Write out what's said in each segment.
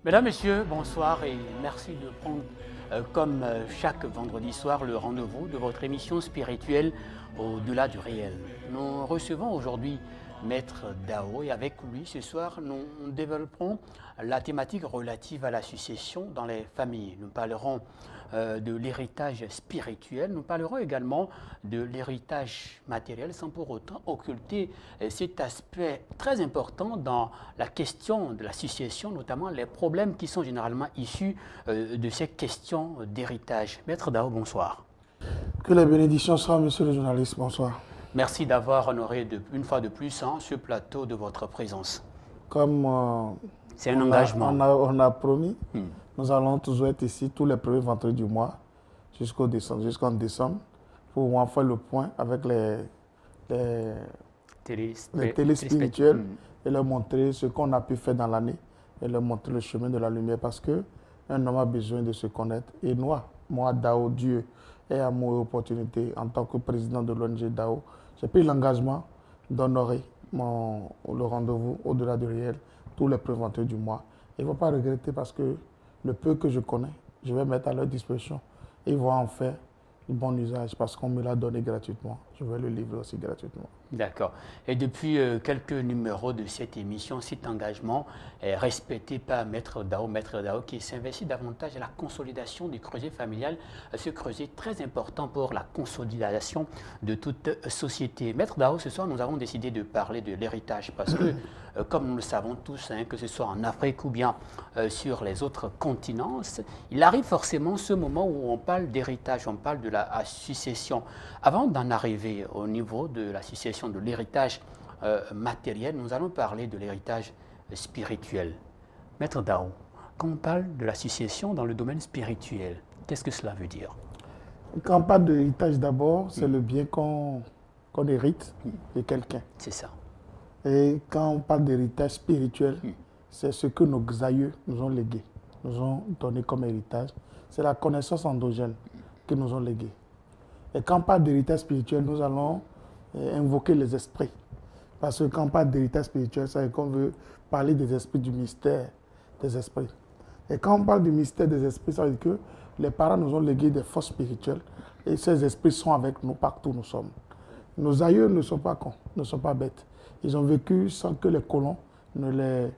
Mesdames, Messieurs, bonsoir et merci de prendre, comme chaque vendredi soir, le rendez-vous de votre émission spirituelle Au-delà du réel. Nous recevons aujourd'hui Maître Dao et avec lui ce soir, nous développerons la thématique relative à la succession dans les familles. Nous parlerons de l'héritage spirituel, nous parlerons également de l'héritage matériel sans pour autant occulter cet aspect très important dans la question de la succession, notamment les problèmes qui sont généralement issus de ces questions d'héritage. Maître Dao, bonsoir. Que la bénédiction soit, monsieur le journaliste, bonsoir. Merci d'avoir honoré une fois de plus ce plateau de votre présence. Comme c'est un engagement. On a promis, nous allons toujours être ici tous les premiers vendredis du mois jusqu'en décembre pour en faire le point avec les téléspirituels et leur montrer ce qu'on a pu faire dans l'année et leur montrer le chemin de la lumière parce qu'un homme a besoin de se connaître. Et moi, Dao, Dieu et amour et opportunité, en tant que président de l'ONG Dao, j'ai pris l'engagement d'honorer le rendez-vous au-delà du réel tous les premiers vendredis du mois. Ils ne vont pas regretter parce que le peu que je connais, je vais mettre à leur disposition. Ils vont en faire un bon usage parce qu'on me l'a donné gratuitement. Je vais le livrer aussi gratuitement. D'accord. Et depuis quelques numéros de cette émission, cet engagement est respecté par Maître Dao qui s'investit davantage à la consolidation du creuset familial, ce creuset très important pour la consolidation de toute société. Maître Dao, ce soir, nous avons décidé de parler de l'héritage parce que, comme nous le savons tous, que ce soit en Afrique ou bien sur les autres continents, il arrive forcément ce moment où on parle d'héritage, on parle de la succession. Avant d'en arriver au niveau de la succession, de l'héritage matériel, nous allons parler de l'héritage spirituel. Maître Dao, quand on parle de la succession dans le domaine spirituel, qu'est-ce que cela veut dire? Quand on parle d'héritage d'abord, c'est le bien qu'on hérite de quelqu'un. C'est ça. Et quand on parle d'héritage spirituel, c'est ce que nos aïeux nous ont légué, nous ont donné comme héritage. C'est la connaissance endogène que nous ont légué. Et quand on parle d'héritage spirituel, nous allons invoquer les esprits. Parce que quand on parle d'héritage spirituel, ça veut dire qu'on veut parler des esprits, du mystère des esprits. Et quand on parle du mystère des esprits, ça veut dire que les parents nous ont légué des forces spirituelles et ces esprits sont avec nous partout où nous sommes. Nos aïeux ne sont pas cons, ne sont pas bêtes. Ils ont vécu sans que les colons ne les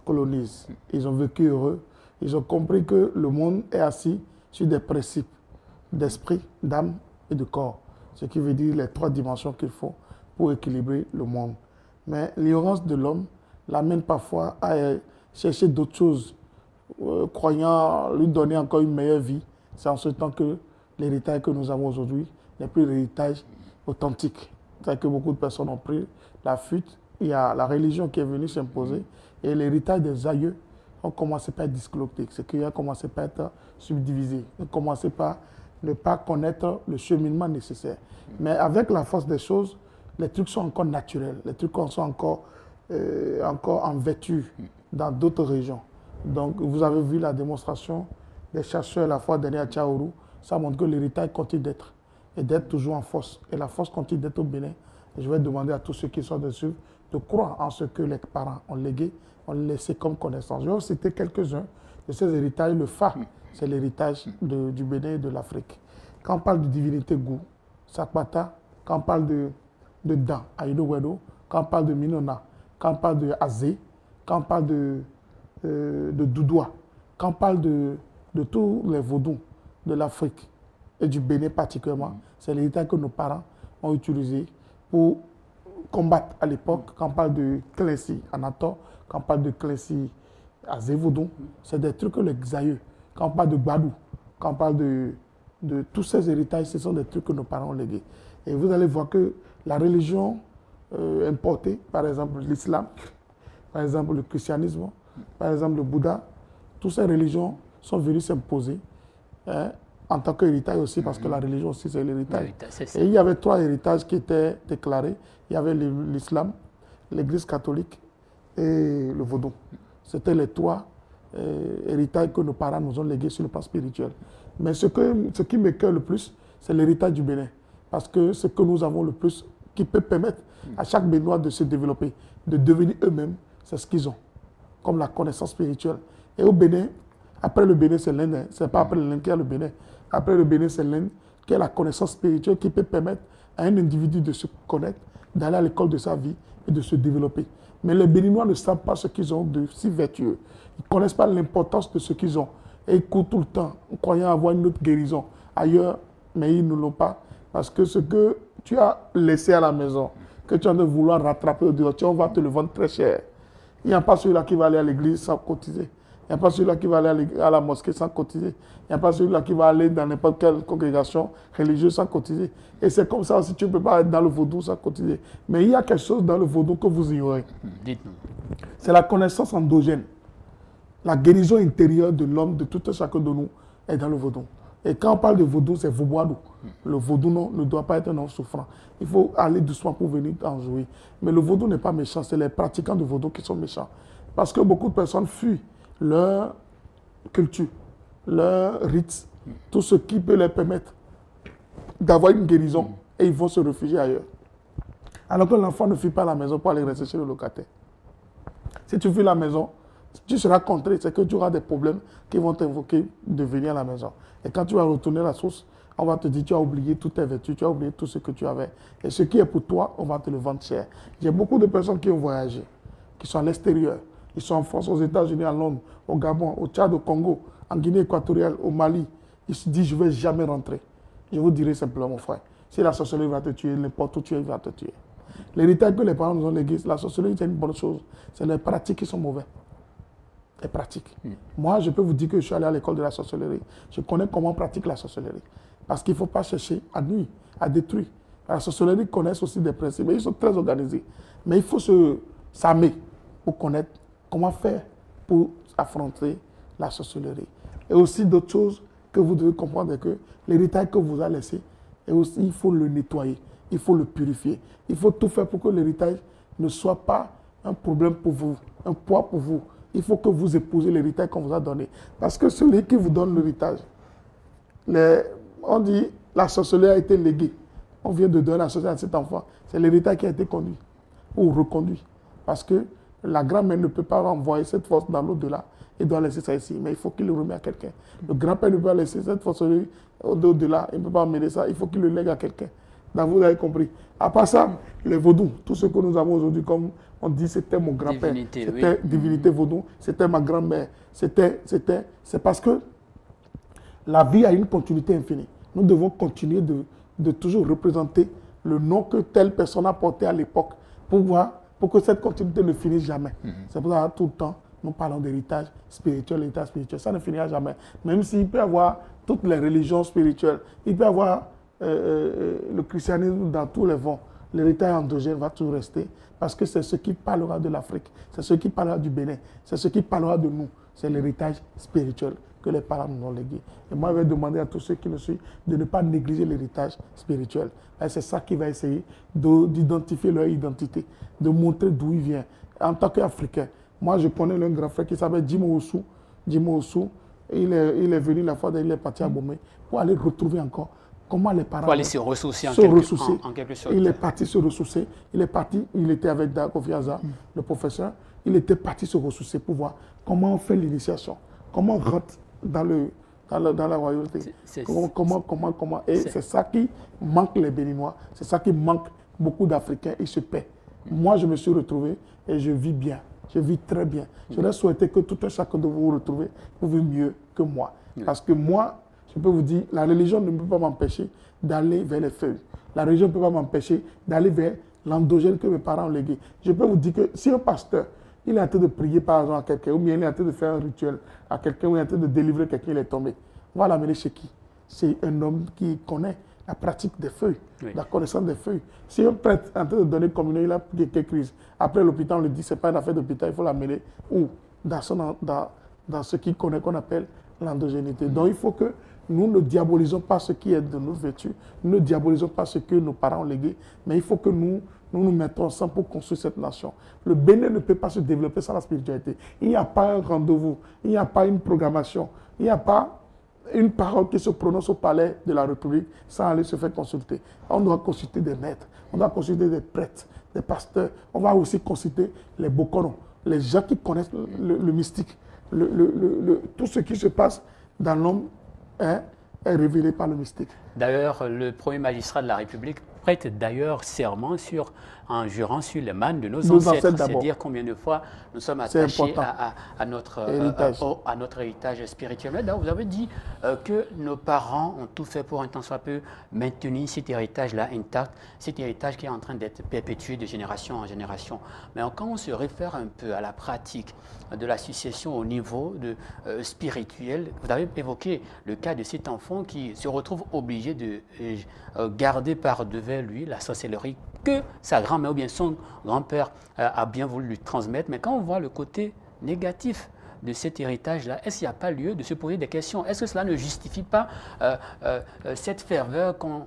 colonisent. Ils ont vécu heureux. Ils ont compris que le monde est assis sur des principes d'esprit, d'âme et de corps. Ce qui veut dire les trois dimensions qu'il faut pour équilibrer le monde. Mais l'ignorance de l'homme l'amène parfois à chercher d'autres choses, croyant lui donner encore une meilleure vie. C'est en ce temps que l'héritage que nous avons aujourd'hui n'est plus l'héritage authentique. C'est que beaucoup de personnes ont pris la fuite. Il y a la religion qui est venue s'imposer et l'héritage des aïeux ont commencé par être disloqué. C'est qu'il a commencé par être subdivisé. On a commencé par ne pas connaître le cheminement nécessaire. Mais avec la force des choses, les trucs sont encore naturels, les trucs sont encore en vertu dans d'autres régions. Donc, vous avez vu la démonstration des chercheurs la fois dernière à Tchaourou, ça montre que l'héritage continue d'être, et d'être toujours en force. Et la force continue d'être au Bénin. Et je vais demander à tous ceux qui sont dessus de croire en ce que les parents ont légué, ont laissé comme connaissance. Je vais vous citer quelques-uns de ces héritages. Le Fa, c'est l'héritage du Bénin et de l'Afrique. Quand on parle de divinité Gou, Sakpata, quand on parle de Dan, Aïdo Wedo, quand on parle de Minona, quand on parle de Azé, quand on parle de Doudoua, quand on parle de tous les vaudous de l'Afrique et du Bénin particulièrement, c'est l'héritage que nos parents ont utilisé pour combattre à l'époque. Quand on parle de Clécy Anator, quand on parle de Clécy Azé Vaudou, c'est des trucs que les aïeux. Quand on parle de Badou, quand on parle de tous ces héritages, ce sont des trucs que nos parents ont légués. Et vous allez voir que la religion importée, par exemple l'islam, par exemple le christianisme, par exemple le Bouddha, toutes ces religions sont venues s'imposer en tant qu'héritage aussi, parce que la religion aussi c'est l'héritage. Et il y avait trois héritages qui étaient déclarés. Il y avait l'islam, l'église catholique et le vaudou. C'était les trois héritage que nos parents nous ont légué sur le plan spirituel. Mais ce qui me cœur le plus, c'est l'héritage du Bénin. Parce que ce que nous avons le plus, qui peut permettre à chaque Béninois de se développer, de devenir eux-mêmes, c'est ce qu'ils ont, comme la connaissance spirituelle. Et au Bénin, après le Bénin, c'est l'Inde. Ce n'est pas après l'Inde qu'il y a le Bénin. Après le Bénin, c'est l'Inde qui a la connaissance spirituelle qui peut permettre à un individu de se connaître, d'aller à l'école de sa vie et de se développer. Mais les Béninois ne savent pas ce qu'ils ont de si vertueux. Ils ne connaissent pas l'importance de ce qu'ils ont. Et ils courent tout le temps, en croyant avoir une autre guérison ailleurs, mais ils ne l'ont pas. Parce que ce que tu as laissé à la maison, que tu as de vouloir rattraper au dehors, on va te le vendre très cher. Il n'y a pas celui-là qui va aller à l'église sans cotiser. Il n'y a pas celui-là qui va aller à la mosquée sans cotiser. Il n'y a pas celui-là qui va aller dans n'importe quelle congrégation religieuse sans cotiser. Et c'est comme ça aussi, tu ne peux pas être dans le vaudou sans cotiser. Mais il y a quelque chose dans le vaudou que vous ignorez. Dites-nous. C'est la connaissance endogène. La guérison intérieure de l'homme, de tout un chacun de nous, est dans le vaudou. Et quand on parle de vaudou, c'est Vauboadou. Le vaudou ne doit pas être un homme souffrant. Il faut aller doucement pour venir en jouer. Mais le vaudou n'est pas méchant, c'est les pratiquants de vaudou qui sont méchants. Parce que beaucoup de personnes fuient leur culture, leur rites, tout ce qui peut leur permettre d'avoir une guérison et ils vont se réfugier ailleurs. Alors que l'enfant ne fuit pas la maison pour aller rester chez le locataire. Si tu fuis la maison, tu seras contré, c'est que tu auras des problèmes qui vont t'invoquer de venir à la maison. Et quand tu vas retourner à la source, on va te dire tu as oublié toutes tes vertus, tu as oublié tout ce que tu avais. Et ce qui est pour toi, on va te le vendre cher. J'ai beaucoup de personnes qui ont voyagé, qui sont à l'extérieur. Ils sont en France, aux États-Unis, à Londres, au Gabon, au Tchad, au Congo, en Guinée équatoriale, au Mali. Ils se disent je ne vais jamais rentrer. Je vous dirai simplement, mon frère, si la sorcellerie va te tuer, n'importe où tu es, il va te tuer. L'héritage que les parents nous ont légué, la sorcellerie, c'est une bonne chose. C'est les pratiques qui sont mauvaises. Les pratiques. Moi, je peux vous dire que je suis allé à l'école de la sorcellerie. Je connais comment on pratique la sorcellerie. Parce qu'il ne faut pas chercher à nuire, à détruire. La sorcellerie connaissent aussi des principes. Ils sont très organisés. Mais il faut s'armer pour connaître comment faire pour affronter la sorcellerie. Et aussi d'autres choses que vous devez comprendre, que l'héritage que vous avez laissé, et aussi, il faut le nettoyer, il faut le purifier. Il faut tout faire pour que l'héritage ne soit pas un problème pour vous, un poids pour vous. Il faut que vous épousez l'héritage qu'on vous a donné. Parce que celui qui vous donne l'héritage, on dit la sorcellerie a été léguée. On vient de donner la sorcellerie à cet enfant. C'est l'héritage qui a été conduit ou reconduit. Parce que la grand-mère ne peut pas envoyer cette force dans l'au-delà. Il doit laisser ça ici. Mais il faut qu'il le remette à quelqu'un. Le grand-père ne peut pas laisser cette force au-delà. Il ne peut pas emmener ça. Il faut qu'il le lègue à quelqu'un. Donc vous avez compris. À part ça, les vaudous, tout ce que nous avons aujourd'hui, comme on dit, c'était mon grand-père. C'était divinité vaudou. C'était ma grand-mère. C'est parce que la vie a une continuité infinie. Nous devons continuer de toujours représenter le nom que telle personne a porté à l'époque pour que cette continuité ne finisse jamais. C'est pour ça que tout le temps, nous parlons d'héritage spirituel, l'héritage spirituel. Ça ne finira jamais. Même s'il peut y avoir toutes les religions spirituelles, il peut y avoir le christianisme dans tous les vents, l'héritage endogène va toujours rester parce que c'est ce qui parlera de l'Afrique, c'est ce qui parlera du Bénin, c'est ce qui parlera de nous. C'est l'héritage spirituel que les parents nous ont légué. Et moi, je vais demander à tous ceux qui le suivent de ne pas négliger l'héritage spirituel. C'est ça qui va essayer d'identifier leur identité, de montrer d'où il vient. En tant qu'Africain, moi, je connais un grand frère qui s'appelle Jimo Osu. Jimo Osu, il est venu la fois, il est parti à Bomé pour aller retrouver encore comment les parents... Pour aller se ressourcer en quelque sorte. Il est parti se ressourcer. Il était avec Kofi Aza, le professeur. Il était parti se ressourcer pour voir comment on fait l'initiation, comment on rentre dans la royauté. Comment. Et c'est ça qui manque les Béninois, c'est ça qui manque beaucoup d'Africains, ils se paient. Moi, je me suis retrouvé et je vis bien, je vis très bien. J'aurais souhaité que tout un chacun de vous retrouve pour vivre mieux que moi. Parce que moi, je peux vous dire, la religion ne peut pas m'empêcher d'aller vers les feuilles. La religion ne peut pas m'empêcher d'aller vers l'endogène que mes parents ont légué. Je peux vous dire que si un pasteur, il est en train de prier par exemple à quelqu'un, ou bien il est en train de faire un rituel à quelqu'un, ou il est en train de délivrer quelqu'un, il est tombé. On va l'amener chez qui? C'est un homme qui connaît la pratique des feuilles, la connaissance des feuilles. Si un prêtre est en train de donner communion, il a quelques crises. Après l'hôpital, on lui dit, ce n'est pas une affaire d'hôpital, il faut l'amener où? Dans ce qu'il connaît, qu'on appelle l'endogénité. Donc il faut que nous ne diabolisons pas ce qui est de nos vertus, nous ne diabolisons pas ce que nos parents ont légué, mais il faut que nous mettons ensemble pour construire cette nation. Le Bénin ne peut pas se développer sans la spiritualité. Il n'y a pas un rendez-vous, il n'y a pas une programmation, il n'y a pas une parole qui se prononce au palais de la République sans aller se faire consulter. On doit consulter des maîtres, on doit consulter des prêtres, des pasteurs, on va aussi consulter les bokonos, les gens qui connaissent le mystique. Tout ce qui se passe dans l'homme est révélé par le mystique. D'ailleurs, le premier magistrat de la République prête d'ailleurs serment en jurant sur les mânes de nos ancêtres. C'est dire combien de fois nous sommes attachés à notre héritage spirituel. Mais vous avez dit que nos parents ont tout fait pour un tant soit peu maintenir cet héritage-là intact, cet héritage qui est en train d'être perpétué de génération en génération. Mais quand on se réfère un peu à la pratique de la succession au niveau spirituel, vous avez évoqué le cas de cet enfant qui se retrouve obligé de garder par devers lui la sorcellerie que sa grand-mère ou bien son grand-père a bien voulu lui transmettre. Mais quand on voit le côté négatif de cet héritage-là, est-ce qu'il n'y a pas lieu de se poser des questions? Est-ce que cela ne justifie pas cette ferveur quand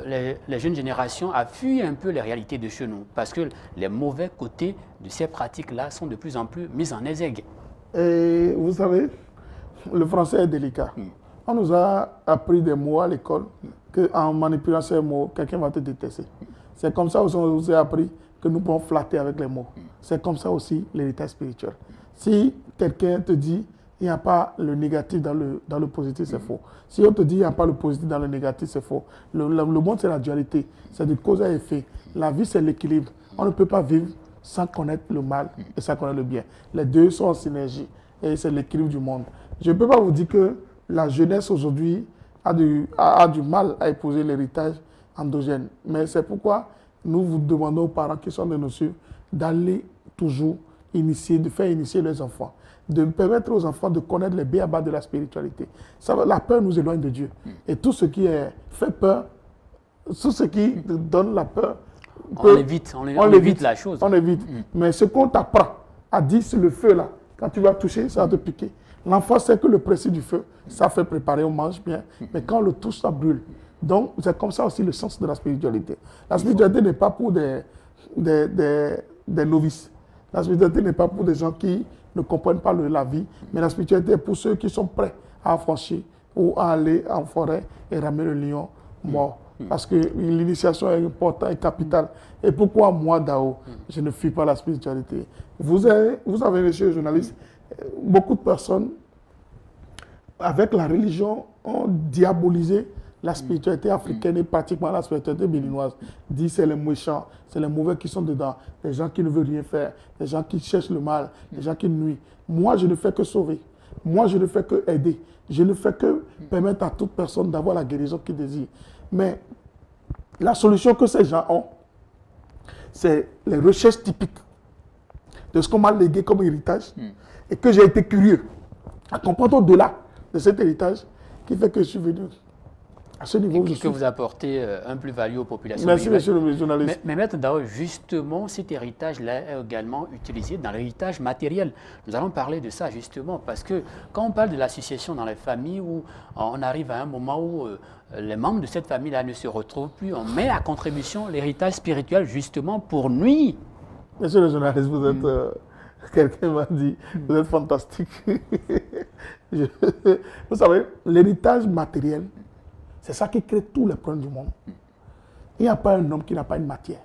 les jeunes générations a fui un peu les réalités de chez nous? Parce que les mauvais côtés de ces pratiques-là sont de plus en plus mis en exergue. Et vous savez, le français est délicat. On nous a appris des mots à l'école qu'en manipulant ces mots, quelqu'un va te détester. C'est comme ça aussi on nous a appris que nous pouvons flatter avec les mots. C'est comme ça aussi l'héritage spirituel. Si quelqu'un te dit il n'y a pas le négatif dans le positif, c'est faux. Si on te dit il n'y a pas le positif dans le négatif, c'est faux. Le monde, c'est la dualité. C'est de cause à effet. La vie, c'est l'équilibre. On ne peut pas vivre sans connaître le mal et sans connaître le bien. Les deux sont en synergie et c'est l'équilibre du monde. Je ne peux pas vous dire que la jeunesse aujourd'hui a du mal à épouser l'héritage endogène. Mais c'est pourquoi nous vous demandons aux parents qui sont de nous suivre d'aller toujours de faire initier les enfants, de permettre aux enfants de connaître les béabas de la spiritualité. La peur nous éloigne de Dieu. Et tout ce qui fait peur, tout ce qui donne la peur, on évite la chose. On évite. Mais ce qu'on t'apprend à dire, c'est le feu là. Quand tu vas toucher, ça va te piquer. L'enfant sait que le principe du feu, ça fait préparer, on mange bien. Mais quand on le touche, ça brûle. Donc, c'est comme ça aussi le sens de la spiritualité. La spiritualité n'est pas pour des novices. La spiritualité n'est pas pour des gens qui ne comprennent pas la vie. Mais la spiritualité est pour ceux qui sont prêts à affranchir ou à aller en forêt et ramener le lion mort. Parce que l'initiation est importante et capitale. Et pourquoi moi, Dao, je ne fuis pas la spiritualité? Vous avez, monsieur le journaliste, beaucoup de personnes, avec la religion, ont diabolisé la spiritualité africaine et pratiquement la spiritualité béninoise. Dit c'est les méchants, c'est les mauvais qui sont dedans, les gens qui ne veulent rien faire, les gens qui cherchent le mal, les gens qui nuisent. Moi, je ne fais que sauver. Moi, je ne fais que aider. Je ne fais que permettre à toute personne d'avoir la guérison qu'il désire. Mais la solution que ces gens ont, c'est les recherches typiques de ce qu'on m'a légué comme héritage et que j'ai été curieux à comprendre au-delà de cet héritage qui fait que je suis venu à ce niveau. Et que vous apportez un plus-value aux populations. Merci, monsieur le journaliste. Mais Maître Dao, justement, cet héritage-là est également utilisé dans l'héritage matériel. Nous allons parler de ça justement parce que quand on parle de la succession dans les familles où on arrive à un moment où les membres de cette famille-là ne se retrouvent plus, on met à contribution l'héritage spirituel justement pour nuire. Monsieur le journaliste, vous êtes... quelqu'un m'a dit, vous êtes fantastique. Vous savez, l'héritage matériel, c'est ça qui crée tous les problèmes du monde. Il n'y a pas un homme qui n'a pas une matière.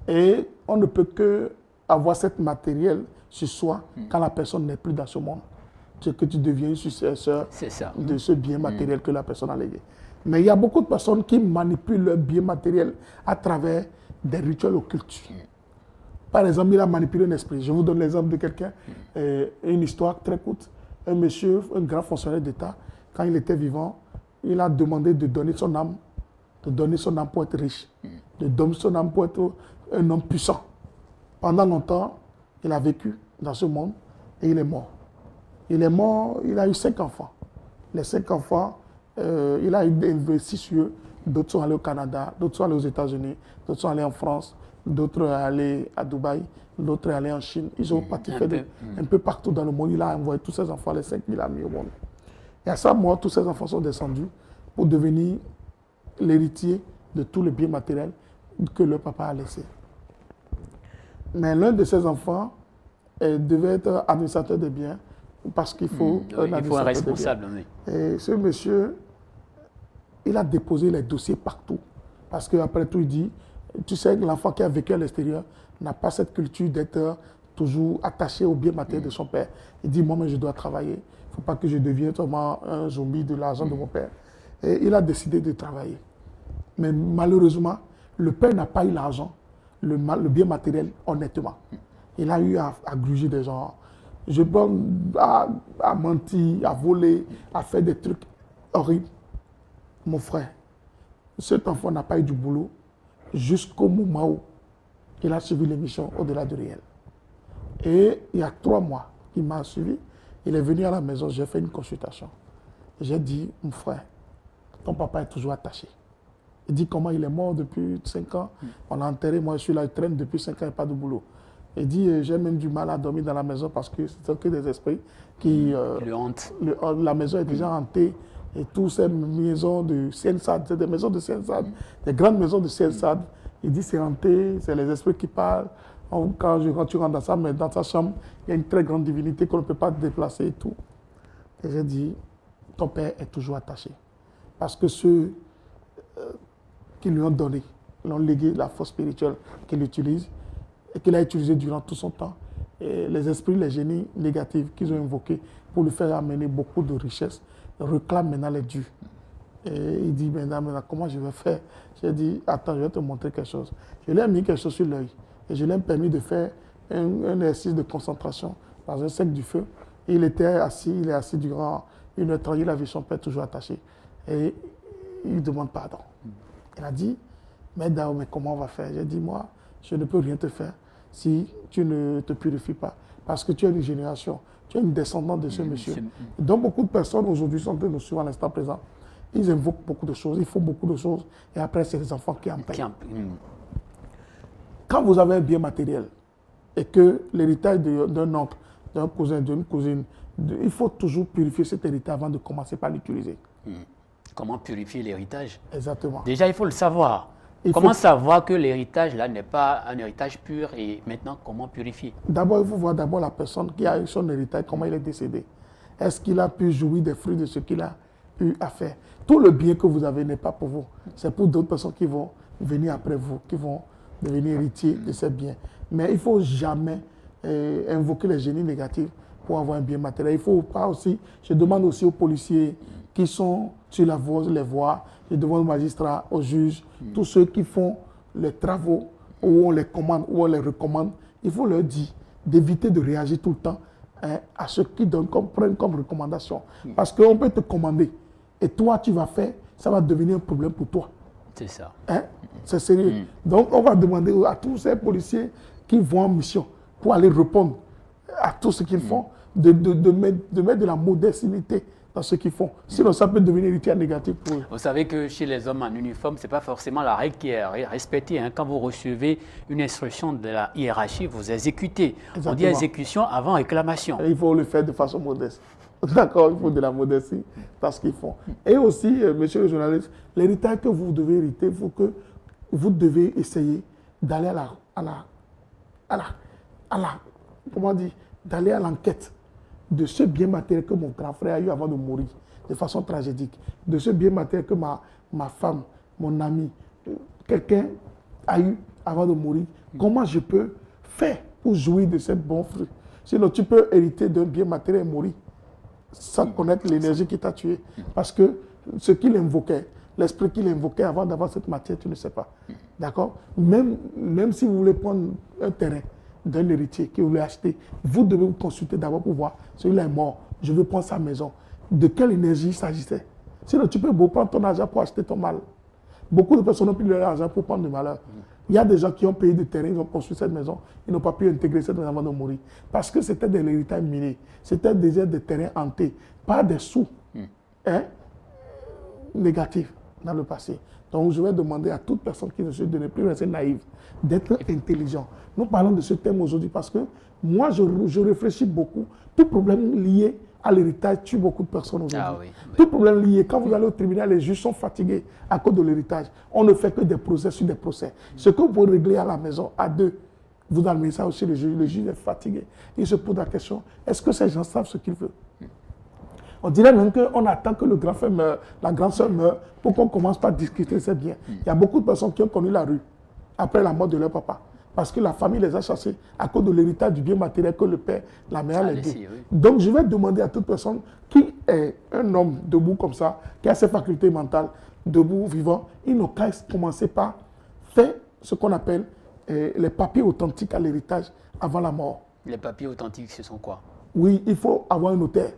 Et on ne peut que avoir cette matériel sur soi quand la personne n'est plus dans ce monde. C'est que tu deviens une successeur de ce bien matériel que la personne a légué. Mais il y a beaucoup de personnes qui manipulent leur bien matériel à travers des rituels occultes. Par exemple, il a manipulé un esprit. Je vous donne l'exemple de quelqu'un, une histoire très courte. Un monsieur, un grand fonctionnaire d'État, quand il était vivant, il a demandé de donner son âme pour être riche, de donner son âme pour être un homme puissant. Pendant longtemps, il a vécu dans ce monde et il est mort. Il est mort, il a eu 5 enfants. Les 5 enfants, il a investi sur eux. D'autres sont allés au Canada, d'autres sont allés aux États-Unis, d'autres sont allés en France, d'autres sont allés à Dubaï, d'autres sont allés en Chine. Ils ont parti faire un peu partout dans le monde. Il a envoyé tous ses enfants, les 5 000 amis au monde. Et à sa mort, tous ses enfants sont descendus pour devenir l'héritier de tous les biens matériels que le papa a laissés. Mais l'un de ses enfants devait être administrateur des biens parce qu'il faut un responsable. Oui. Et ce monsieur, il a déposé les dossiers partout. Parce qu'après tout, il dit, tu sais que l'enfant qui a vécu à l'extérieur n'a pas cette culture d'être toujours attaché aux biens matériels de son père. Il dit, moi, mais je dois travailler. Il ne faut pas que je devienne seulement un zombie de l'argent de mon père. Et il a décidé de travailler. Mais malheureusement, le père n'a pas eu l'argent, le bien matériel, honnêtement. Il a eu à gruger des gens. Je pense à mentir, à voler, à faire des trucs horribles. Mon frère, cet enfant n'a pas eu du boulot jusqu'au moment où il a suivi l'émission Au-delà du réel. Et il y a 3 mois, il m'a suivi. Il est venu à la maison, j'ai fait une consultation. J'ai dit, mon frère, ton papa est toujours attaché. Il dit comment il est mort depuis 5 ans. On l'a enterré, moi je suis là, il traîne depuis 5 ans et pas de boulot. Il dit, j'ai même du mal à dormir dans la maison parce que c'est que des esprits qui... le hantent. La maison est déjà hantée. Et toutes ces maisons de Siensad, c'est des maisons de Siensad, des grandes maisons de Siensad. Il dit c'est hanté, c'est les esprits qui parlent. Quand tu rentres dans sa chambre, il y a une très grande divinité qu'on ne peut pas déplacer et tout. Et j'ai dit, ton père est toujours attaché. Parce que ceux qui lui ont donné, l'ont légué la force spirituelle qu'il utilise et qu'il a utilisée durant tout son temps. Et les esprits, les génies négatifs qu'ils ont invoqués pour lui faire amener beaucoup de richesses, réclament maintenant les dus. Et il dit, maintenant, comment je vais faire? J'ai dit, attends, je vais te montrer quelque chose. Je lui ai mis quelque chose sur l'œil. Et je lui ai permis de faire un exercice de concentration dans un cercle du feu. Et il est assis durant 1h30, il a vu son père toujours attaché. Et il demande pardon. Il a dit, mais Dao, mais comment on va faire? J'ai dit, moi, je ne peux rien te faire si tu ne te purifies pas. Parce que tu es une génération, tu es une descendante de ce monsieur. Donc beaucoup de personnes aujourd'hui sont en train de nous suivre à l'instant présent. Ils invoquent beaucoup de choses, ils font beaucoup de choses, et après c'est les enfants qui en payent. Quand vous avez un bien matériel, et que l'héritage d'un oncle, d'un cousin, d'une cousine, il faut toujours purifier cet héritage avant de commencer par l'utiliser. Comment purifier l'héritage? Exactement. Déjà, il faut le savoir. Comment savoir que l'héritage, là, n'est pas un héritage pur et maintenant, comment purifier? D'abord, il faut voir d'abord la personne qui a eu son héritage, comment il est décédé. Est-ce qu'il a pu jouir des fruits de ce qu'il a eu à faire? Tout le bien que vous avez n'est pas pour vous. C'est pour d'autres personnes qui vont venir après vous, qui vont devenir héritiers de ces biens. Mais il ne faut jamais invoquer les génies négatifs pour avoir un bien matériel. Il faut pas aussi, je demande aussi aux policiers qui sont sur la voie, les voies, je demande aux magistrats, aux juges, tous ceux qui font les travaux où on les commande, où on les recommande, il faut leur dire d'éviter de réagir tout le temps à ce qu'ils prennent comme recommandation. Parce qu'on peut te commander et toi tu vas faire, ça va devenir un problème pour toi. C'est ça. C'est sérieux. Donc on va demander à tous ces policiers qui vont en mission pour aller répondre à tout ce qu'ils font, de mettre de la modernité dans ce qu'ils font. Sinon, ça peut devenir héritier négatif pour eux. Vous savez que chez les hommes en uniforme, ce n'est pas forcément la règle qui est respectée. Quand vous recevez une instruction de la hiérarchie, vous exécutez. Exactement. On dit exécution avant réclamation. Et il faut le faire de façon modeste. D'accord, il faut de la modestie dans ce qu'ils font. Et aussi, monsieur le journaliste, l'héritage que vous devez hériter, il faut que vous devez essayer d'aller d'aller à l'enquête de ce bien matériel que mon grand frère a eu avant de mourir, de façon tragédique, de ce bien matériel que ma femme, mon ami, quelqu'un a eu avant de mourir. Comment je peux faire pour jouir de ces bons fruits? Sinon, tu peux hériter d'un bien matériel et mourir sans connaître l'énergie qui t'a tué. Parce que ce qu'il invoquait, l'esprit qu'il invoquait avant d'avoir cette matière, tu ne sais pas. D'accord? Même si vous voulez prendre un terrain d'un héritier que vous voulez acheter, vous devez vous consulter d'abord pour voir, celui-là est mort, je veux prendre sa maison. De quelle énergie il s'agissait? Sinon, tu peux prendre ton argent pour acheter ton mal. Beaucoup de personnes ont pris leur argent pour prendre du malheur. Il y a des gens qui ont payé des terrains, ils ont construit cette maison, ils n'ont pas pu intégrer cette maison avant de mourir. Parce que c'était de l'héritage miné, c'était des terrains hantés, pas des sous négatifs dans le passé. Donc je vais demander à toute personne qui ne plus rester naïve, d'être intelligent. Nous parlons de ce thème aujourd'hui parce que moi je réfléchis beaucoup, tout problème lié à l'héritage tue beaucoup de personnes aujourd'hui. Ah oui, oui. Tout problème lié, quand vous allez au tribunal, les juges sont fatigués à cause de l'héritage. On ne fait que des procès sur des procès. Ce que vous pouvez régler à la maison, à deux, vous amenez ça aussi le juge est fatigué. Il se pose la question, est-ce que ces gens savent ce qu'ils veulent? On dirait même qu'on attend que le grand frère meure, la grande sœur meure, pour qu'on commence par discuter ses biens. Il y a beaucoup de personnes qui ont connu la rue après la mort de leur papa. Parce que la famille les a chassés à cause de l'héritage du bien matériel que le père, la mère les dit. Oui. Donc je vais demander à toute personne qui est un homme debout comme ça, qui a ses facultés mentales, debout, vivant, il n'a qu'à commencer par faire ce qu'on appelle les papiers authentiques à l'héritage avant la mort. Les papiers authentiques, ce sont quoi? Oui, il faut avoir un notaire.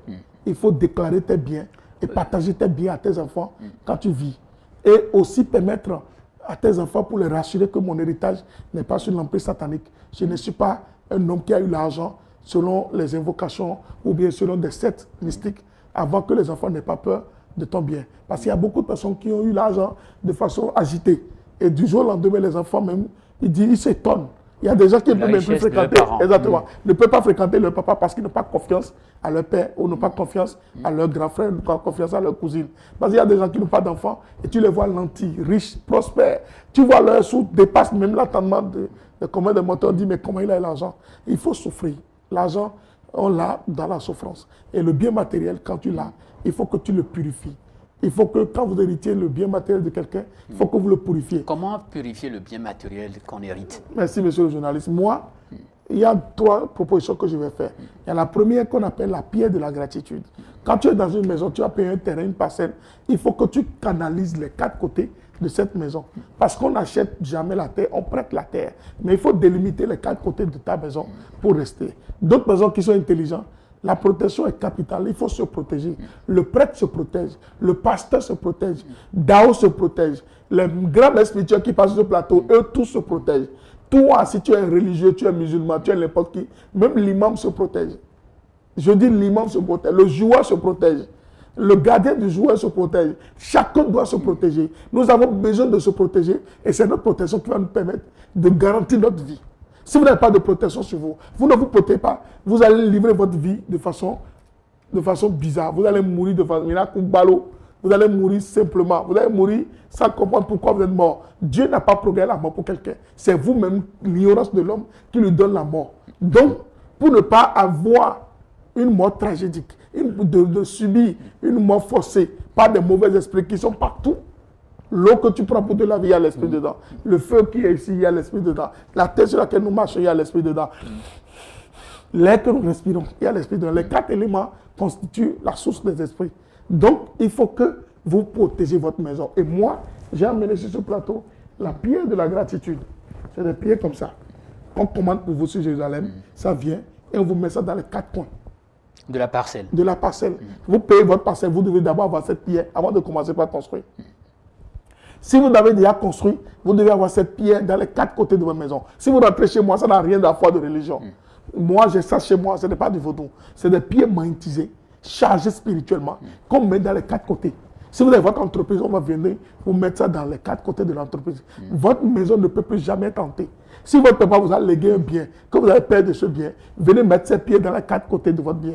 Il faut déclarer tes biens et partager tes biens à tes enfants quand tu vis. Et aussi permettre à tes enfants pour les rassurer que mon héritage n'est pas sur l'emprise satanique. Je ne suis pas un homme qui a eu l'argent selon les invocations ou bien selon des sectes mystiques avant que les enfants n'aient pas peur de ton bien. Parce qu'il y a beaucoup de personnes qui ont eu l'argent de façon agitée. Et du jour au lendemain, les enfants même, ils s'étonnent. Il y a des gens qui ne peuvent même plus fréquenter. Exactement. Ne peuvent pas fréquenter leur papa parce qu'ils n'ont pas confiance à leur père ou n'ont pas confiance à leur grand frère, n'ont pas confiance à leur cousine. Parce qu'il y a des gens qui n'ont pas d'enfants et tu les vois lentis, riches, prospères. Tu vois leur sous dépasse même l'entendement de combien de moteurs. On dit mais comment il a l'argent? Il faut souffrir. L'argent, on l'a dans la souffrance. Et le bien matériel, quand tu l'as, il faut que tu le purifies. Il faut que quand vous héritiez le bien matériel de quelqu'un, il faut que vous le purifiez. Comment purifier le bien matériel qu'on hérite? Merci, monsieur le journaliste. Moi, il y a 3 propositions que je vais faire. Il y a la première qu'on appelle la pierre de la gratitude. Quand tu es dans une maison, tu as payé un terrain, une parcelle, il faut que tu canalises les 4 côtés de cette maison. Parce qu'on n'achète jamais la terre, on prête la terre. Mais il faut délimiter les 4 côtés de ta maison pour rester. D'autres personnes qui sont intelligentes, la protection est capitale, il faut se protéger. Le prêtre se protège, le pasteur se protège, Dao se protège, les grands maîtres spirituels qui passent sur ce plateau, eux tous se protègent. Toi, si tu es religieux, tu es musulman, tu es n'importe qui, même l'imam se protège. Je dis l'imam se protège, le joueur se protège, le gardien du joueur se protège. Chacun doit se protéger. Nous avons besoin de se protéger et c'est notre protection qui va nous permettre de garantir notre vie. Si vous n'avez pas de protection sur vous, vous ne vous protégez pas, vous allez livrer votre vie de façon bizarre. Vous allez mourir de façon... Vous allez mourir simplement. Vous allez mourir sans comprendre pourquoi vous êtes mort. Dieu n'a pas programmé la mort pour quelqu'un. C'est vous-même, l'ignorance de l'homme, qui lui donne la mort. Donc, pour ne pas avoir une mort tragédique, de subir une mort forcée par des mauvais esprits qui sont partout, l'eau que tu prends pour te laver, il y a l'esprit dedans. Le feu qui est ici, il y a l'esprit dedans. La terre sur laquelle nous marchons, il y a l'esprit dedans. L'air que nous respirons, il y a l'esprit dedans. Les 4 éléments constituent la source des esprits. Donc, il faut que vous protégez votre maison. Et moi, j'ai amené sur ce plateau la pierre de la gratitude. C'est des pierres comme ça. On commande pour vous sur Jérusalem, ça vient et on vous met ça dans les 4 coins. De la parcelle. De la parcelle. Vous payez votre parcelle, vous devez d'abord avoir cette pierre avant de commencer par construire. Si vous avez déjà construit, vous devez avoir cette pierre dans les 4 côtés de votre maison. Si vous rentrez chez moi, ça n'a rien à voir de religion. Moi, j'ai ça chez moi, ce n'est pas du vaudou. C'est des pierres magnétisées, chargées spirituellement, qu'on met dans les 4 côtés. Si vous avez votre entreprise, on va venir vous mettre ça dans les 4 côtés de l'entreprise. Votre maison ne peut plus jamais tenter. Si votre papa vous a légué un bien, que vous avez peur de ce bien, venez mettre ces pierres dans les 4 côtés de votre bien.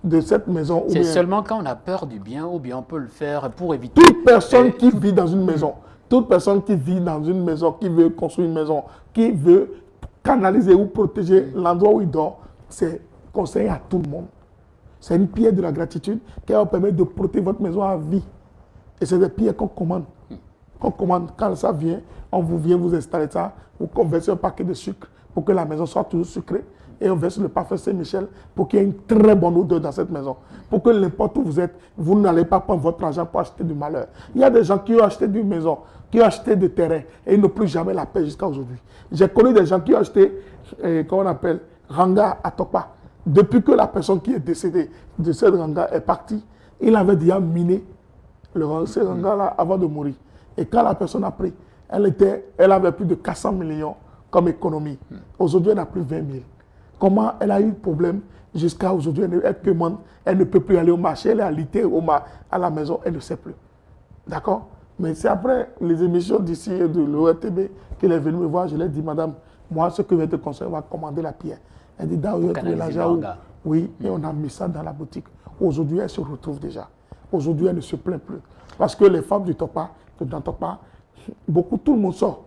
De cette maison. C'est seulement quand on a peur du bien ou bien on peut le faire pour éviter... Toute personne qui vit dans une maison, toute personne qui vit dans une maison, qui veut construire une maison, qui veut canaliser ou protéger l'endroit où il dort, c'est conseillé à tout le monde. C'est une pierre de la gratitude qui va vous permettre de protéger votre maison à vie. Et c'est des pierres qu'on commande. Qu'on commande. Quand ça vient, on vous vient vous installer ça, vous conversez un paquet de sucre pour que la maison soit toujours sucrée. Et on verse le parfum Saint-Michel pour qu'il y ait une très bonne odeur dans cette maison. Pour que n'importe où vous êtes, vous n'allez pas prendre votre argent pour acheter du malheur. Il y a des gens qui ont acheté une maison, qui ont acheté du terrain et ils n'ont plus jamais la paix jusqu'à aujourd'hui. J'ai connu des gens qui ont acheté, comment on appelle, Ranga à Topa. Depuis que la personne qui est décédée de cette Ranga est partie, il avait déjà miné ce Ranga-là avant de mourir. Et quand la personne a pris, elle avait plus de 400 millions comme économie. Aujourd'hui, elle n'a plus 20 000. Comment elle a eu le problème jusqu'à aujourd'hui, elle ne peut plus aller au marché, elle est alitée à la maison, elle ne sait plus. D'accord? Mais c'est après les émissions d'ici de l'ORTB qu'elle est venue me voir, je lui ai dit, madame, moi ce que je vais te conseiller, on va commander la pierre. Elle dit, Dao, il y a trouvé l'argent où? Oui, et on a mis ça dans la boutique. Aujourd'hui, elle se retrouve déjà. Aujourd'hui, elle ne se plaint plus. Parce que les femmes du Topa, beaucoup, tout le monde sort.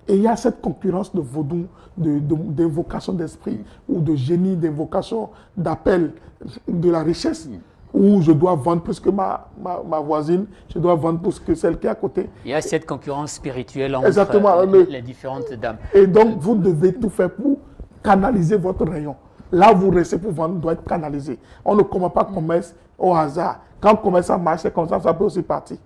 Et il y a cette concurrence de vaudou, d'invocation d'esprit, ou de génie, d'invocation, d'appel de la richesse, où je dois vendre plus que ma voisine, je dois vendre plus que celle qui est à côté. Il y a cette concurrence spirituelle entre les différentes dames. Et donc, vous devez tout faire pour canaliser votre rayon. Là, vous restez pour vendre, doit être canalisé. On ne commence pas commerce au hasard. Quand commerce ça marche, c'est comme ça peut aussi partir.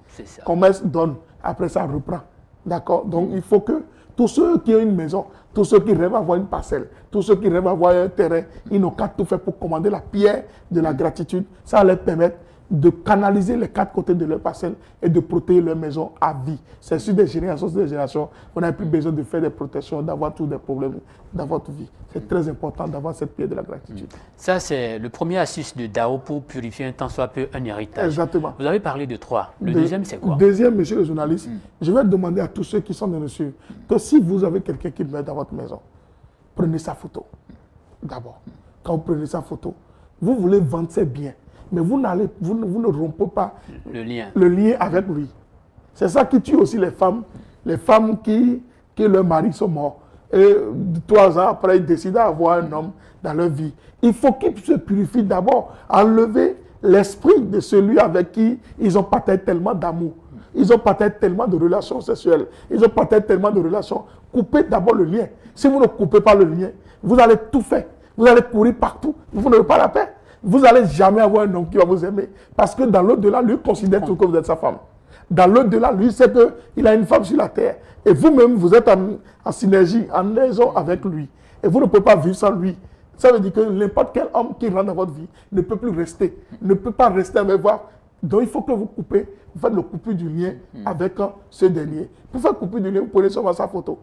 Commerce donne, après ça reprend. D'accord? Donc, il faut que tous ceux qui ont une maison, tous ceux qui rêvent d'avoir une parcelle, tous ceux qui rêvent d'avoir un terrain, ils n'ont qu'à tout faire pour commander la pierre de la gratitude. Ça va leur permettre de canaliser les 4 côtés de leur parcelle et de protéger leur maison à vie. C'est sur des générations, on n'a plus besoin de faire des protections, d'avoir tous des problèmes, d'avoir toute vie. C'est très important d'avoir cette pierre de la gratitude. Ça, c'est le premier astuce de Dao pour purifier un tant soit peu un héritage. Exactement. Vous avez parlé de 3. Le deuxième, c'est quoi? Deuxième, monsieur le journaliste, je vais demander à tous ceux qui sont dans le sud que si vous avez quelqu'un qui meurt dans votre maison, prenez sa photo. D'abord, quand vous prenez sa photo, vous voulez vendre ses biens. Mais vous ne rompez pas le lien avec lui. C'est ça qui tue aussi les femmes qui leurs maris sont morts. Et 3 ans après, ils décident d'avoir un homme dans leur vie. Il faut qu'ils se purifient d'abord, enlever l'esprit de celui avec qui ils ont peut-être tellement d'amour. Ils ont peut-être tellement de relations sexuelles. Ils ont peut-être tellement de relations. Coupez d'abord le lien. Si vous ne coupez pas le lien, vous allez tout faire. Vous allez courir partout. Vous n'aurez pas la paix. Vous n'allez jamais avoir un homme qui va vous aimer. Parce que dans l'au-delà, lui considère tout que vous êtes sa femme. Dans l'au-delà, lui sait qu'il a une femme sur la terre. Et vous-même, vous êtes en synergie, en liaison avec lui. Et vous ne pouvez pas vivre sans lui. Ça veut dire que n'importe quel homme qui rentre dans votre vie ne peut plus rester. Ne peut pas rester avec vous. Donc il faut que vous coupez. Vous faites le coupure du lien avec ce dernier. Pour faire couper du lien, vous prenez seulement sa photo.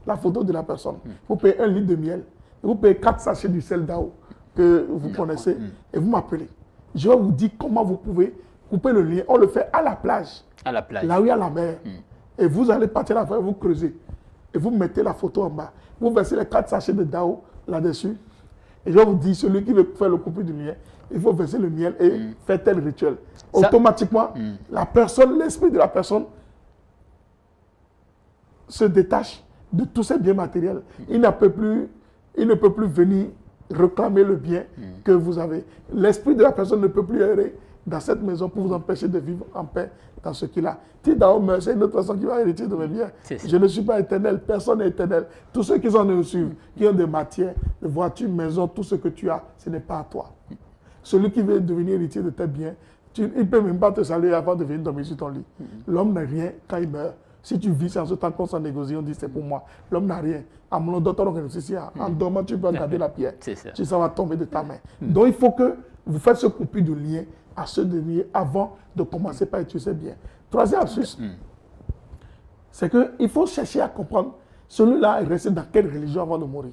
La photo de la personne. Vous payez 1 litre de miel. Et vous payez 4 sachets du sel d'Ao que vous connaissez, et vous m'appelez. Je vais vous dire comment vous pouvez couper le lien. On le fait à la plage. À la plage. Là où il y a la mer. Et vous allez partir là-bas, vous creusez. Et vous mettez la photo en bas. Vous versez les 4 sachets de Dao là-dessus. Et je vais vous dire, celui qui veut faire le coupure du lien, il faut verser le miel et faire tel rituel. Automatiquement, la personne, l'esprit de la personne se détache de tous ces biens matériels. Il ne peut plus venir réclamer le bien que vous avez. L'esprit de la personne ne peut plus errer dans cette maison pour vous empêcher de vivre en paix dans ce qu'il a. Si Dao meurt, c'est une autre personne qui va hériter de mes biens. Je ne suis pas éternel, personne n'est éternel. Tous ceux qui sont de nous suivre, qui ont des matières, des voitures, maisons, tout ce que tu as, ce n'est pas à toi. Celui qui veut devenir héritier de tes biens, il ne peut même pas te saluer avant de venir dormir sur ton lit. L'homme n'a rien quand il meurt. Si tu vis en ce temps qu'on s'en négocie, on dit c'est pour moi. L'homme n'a rien. En dormant, tu peux garder la pierre. Ça va tomber de ta main. Donc il faut que vous faites ce coupure de lien à ce dernier avant de commencer par utiliser ses biens. Troisième astuce, c'est qu'il faut chercher à comprendre celui-là est resté dans quelle religion avant de mourir.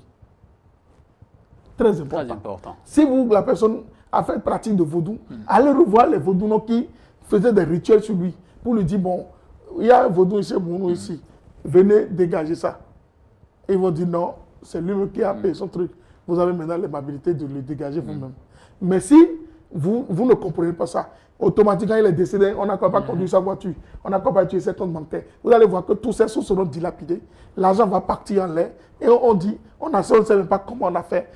Très important. Si la personne a fait pratique de vaudou, allez revoir les vaudounos qui faisaient des rituels sur lui pour lui dire, bon, il y a un vaudou chez nous ici, venez dégager ça. Et ils vont dire non, c'est lui qui a payé son truc. Vous avez maintenant l'aimabilité de le dégager vous-même. Mais si vous ne comprenez pas ça, automatiquement il est décédé, on n'a pas conduit sa voiture, on n'a pas tué ses comptes bancaires. Vous allez voir que tous ces sous seront dilapidés, l'argent va partir en l'air et on dit, on ne sait même pas comment on a fait.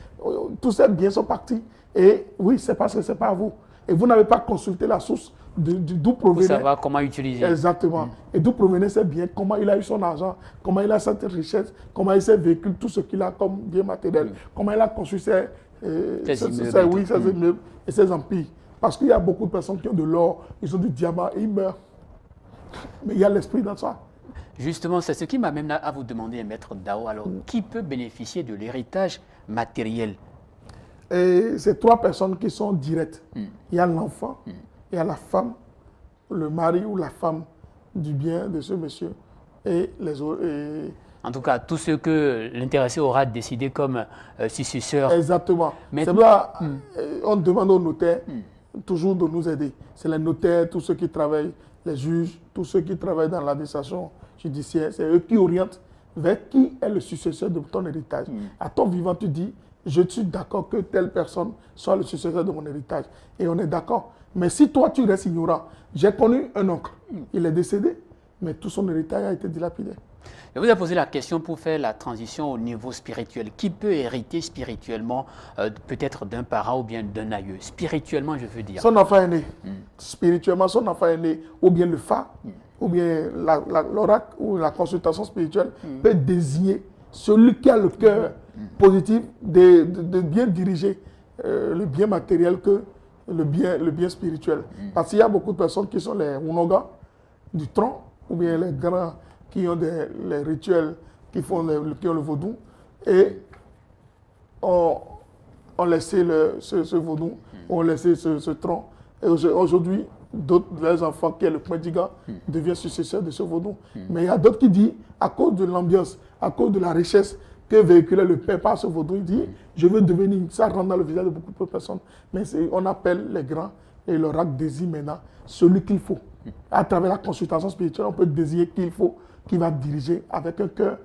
Tous ces biens sont partis et oui, c'est parce que ce n'est pas à vous. Et vous n'avez pas consulté la source d'où provenait. Pour savoir comment utiliser. Exactement. Et d'où provenait ces biens, comment il a eu son argent, comment il a cette richesse, comment il s'est véhicule, tout ce qu'il a comme bien matériel, comment il a construit ses immeubles et ses empires. Parce qu'il y a beaucoup de personnes qui ont de l'or, ils ont du diamant et ils meurent. Mais il y a l'esprit dans ça. Justement, c'est ce qui m'amène à vous demander, Maître Dao, alors qui peut bénéficier de l'héritage matériel? Et c'est 3 personnes qui sont directes. Il y a l'enfant, il y a la femme, le mari ou la femme du bien de ce monsieur et les autres. En tout cas, tout ce que l'intéressé aura décidé comme successeur. Exactement. C'est là on demande aux notaires toujours de nous aider. C'est les notaires, tous ceux qui travaillent, les juges, tous ceux qui travaillent dans l'administration judiciaire. C'est eux qui orientent vers qui est le successeur de ton héritage. À ton vivant, tu dis, je suis d'accord que telle personne soit le successeur de mon héritage. Et on est d'accord. Mais si toi, tu restes ignorant, j'ai connu un oncle, il est décédé, mais tout son héritage a été dilapidé. Je vous ai posé la question pour faire la transition au niveau spirituel. Qui peut hériter spirituellement, peut-être d'un parent ou bien d'un aïeux? Spirituellement, je veux dire. Son enfant est né. Spirituellement, son enfant est né. Ou bien le phare, ou bien l'oracle, ou la consultation spirituelle peut désigner celui qui a le cœur positif de bien diriger le bien matériel que le bien spirituel. Parce qu'il y a beaucoup de personnes qui sont les Unoga du tronc, ou bien les grands qui ont les rituels, qui ont le vaudou, et ont laissé ce vaudou, ont laissé ce tronc. Et aujourd'hui, d'autres, les enfants qui est le Kmediga, deviennent successeurs de ce vaudou. Mais il y a d'autres qui disent, à cause de l'ambiance, à cause de la richesse que véhiculait le père par ce vaudou, il dit, je veux devenir, ça rentre dans le visage de beaucoup de personnes. Mais on appelle les grands, et l'oracle désigne maintenant celui qu'il faut. À travers la consultation spirituelle, on peut désigner qu'il faut, qui va diriger avec un cœur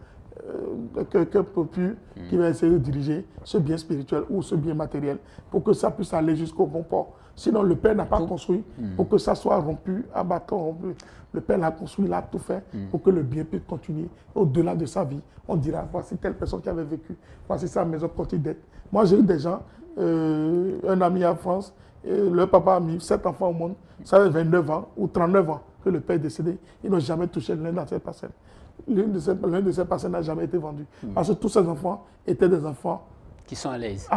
pur, qui va essayer de diriger ce bien spirituel ou ce bien matériel pour que ça puisse aller jusqu'au bon port. Sinon, le Père n'a pas construit pour que ça soit rompu, abattu, rompu. Le Père l'a construit, il a tout fait pour que le bien puisse continuer au-delà de sa vie. On dira, voici telle personne qui avait vécu, voici sa maison continue d'être. Moi, j'ai eu des gens, un ami en France, le papa a mis 7 enfants au monde, ça fait 29 ans ou 39 ans que le père est décédé. Ils n'ont jamais touché l'un de ces parcelles. L'une de ces parcelles n'a jamais été vendue. Parce que tous ces enfants étaient des enfants qui sont à l'aise,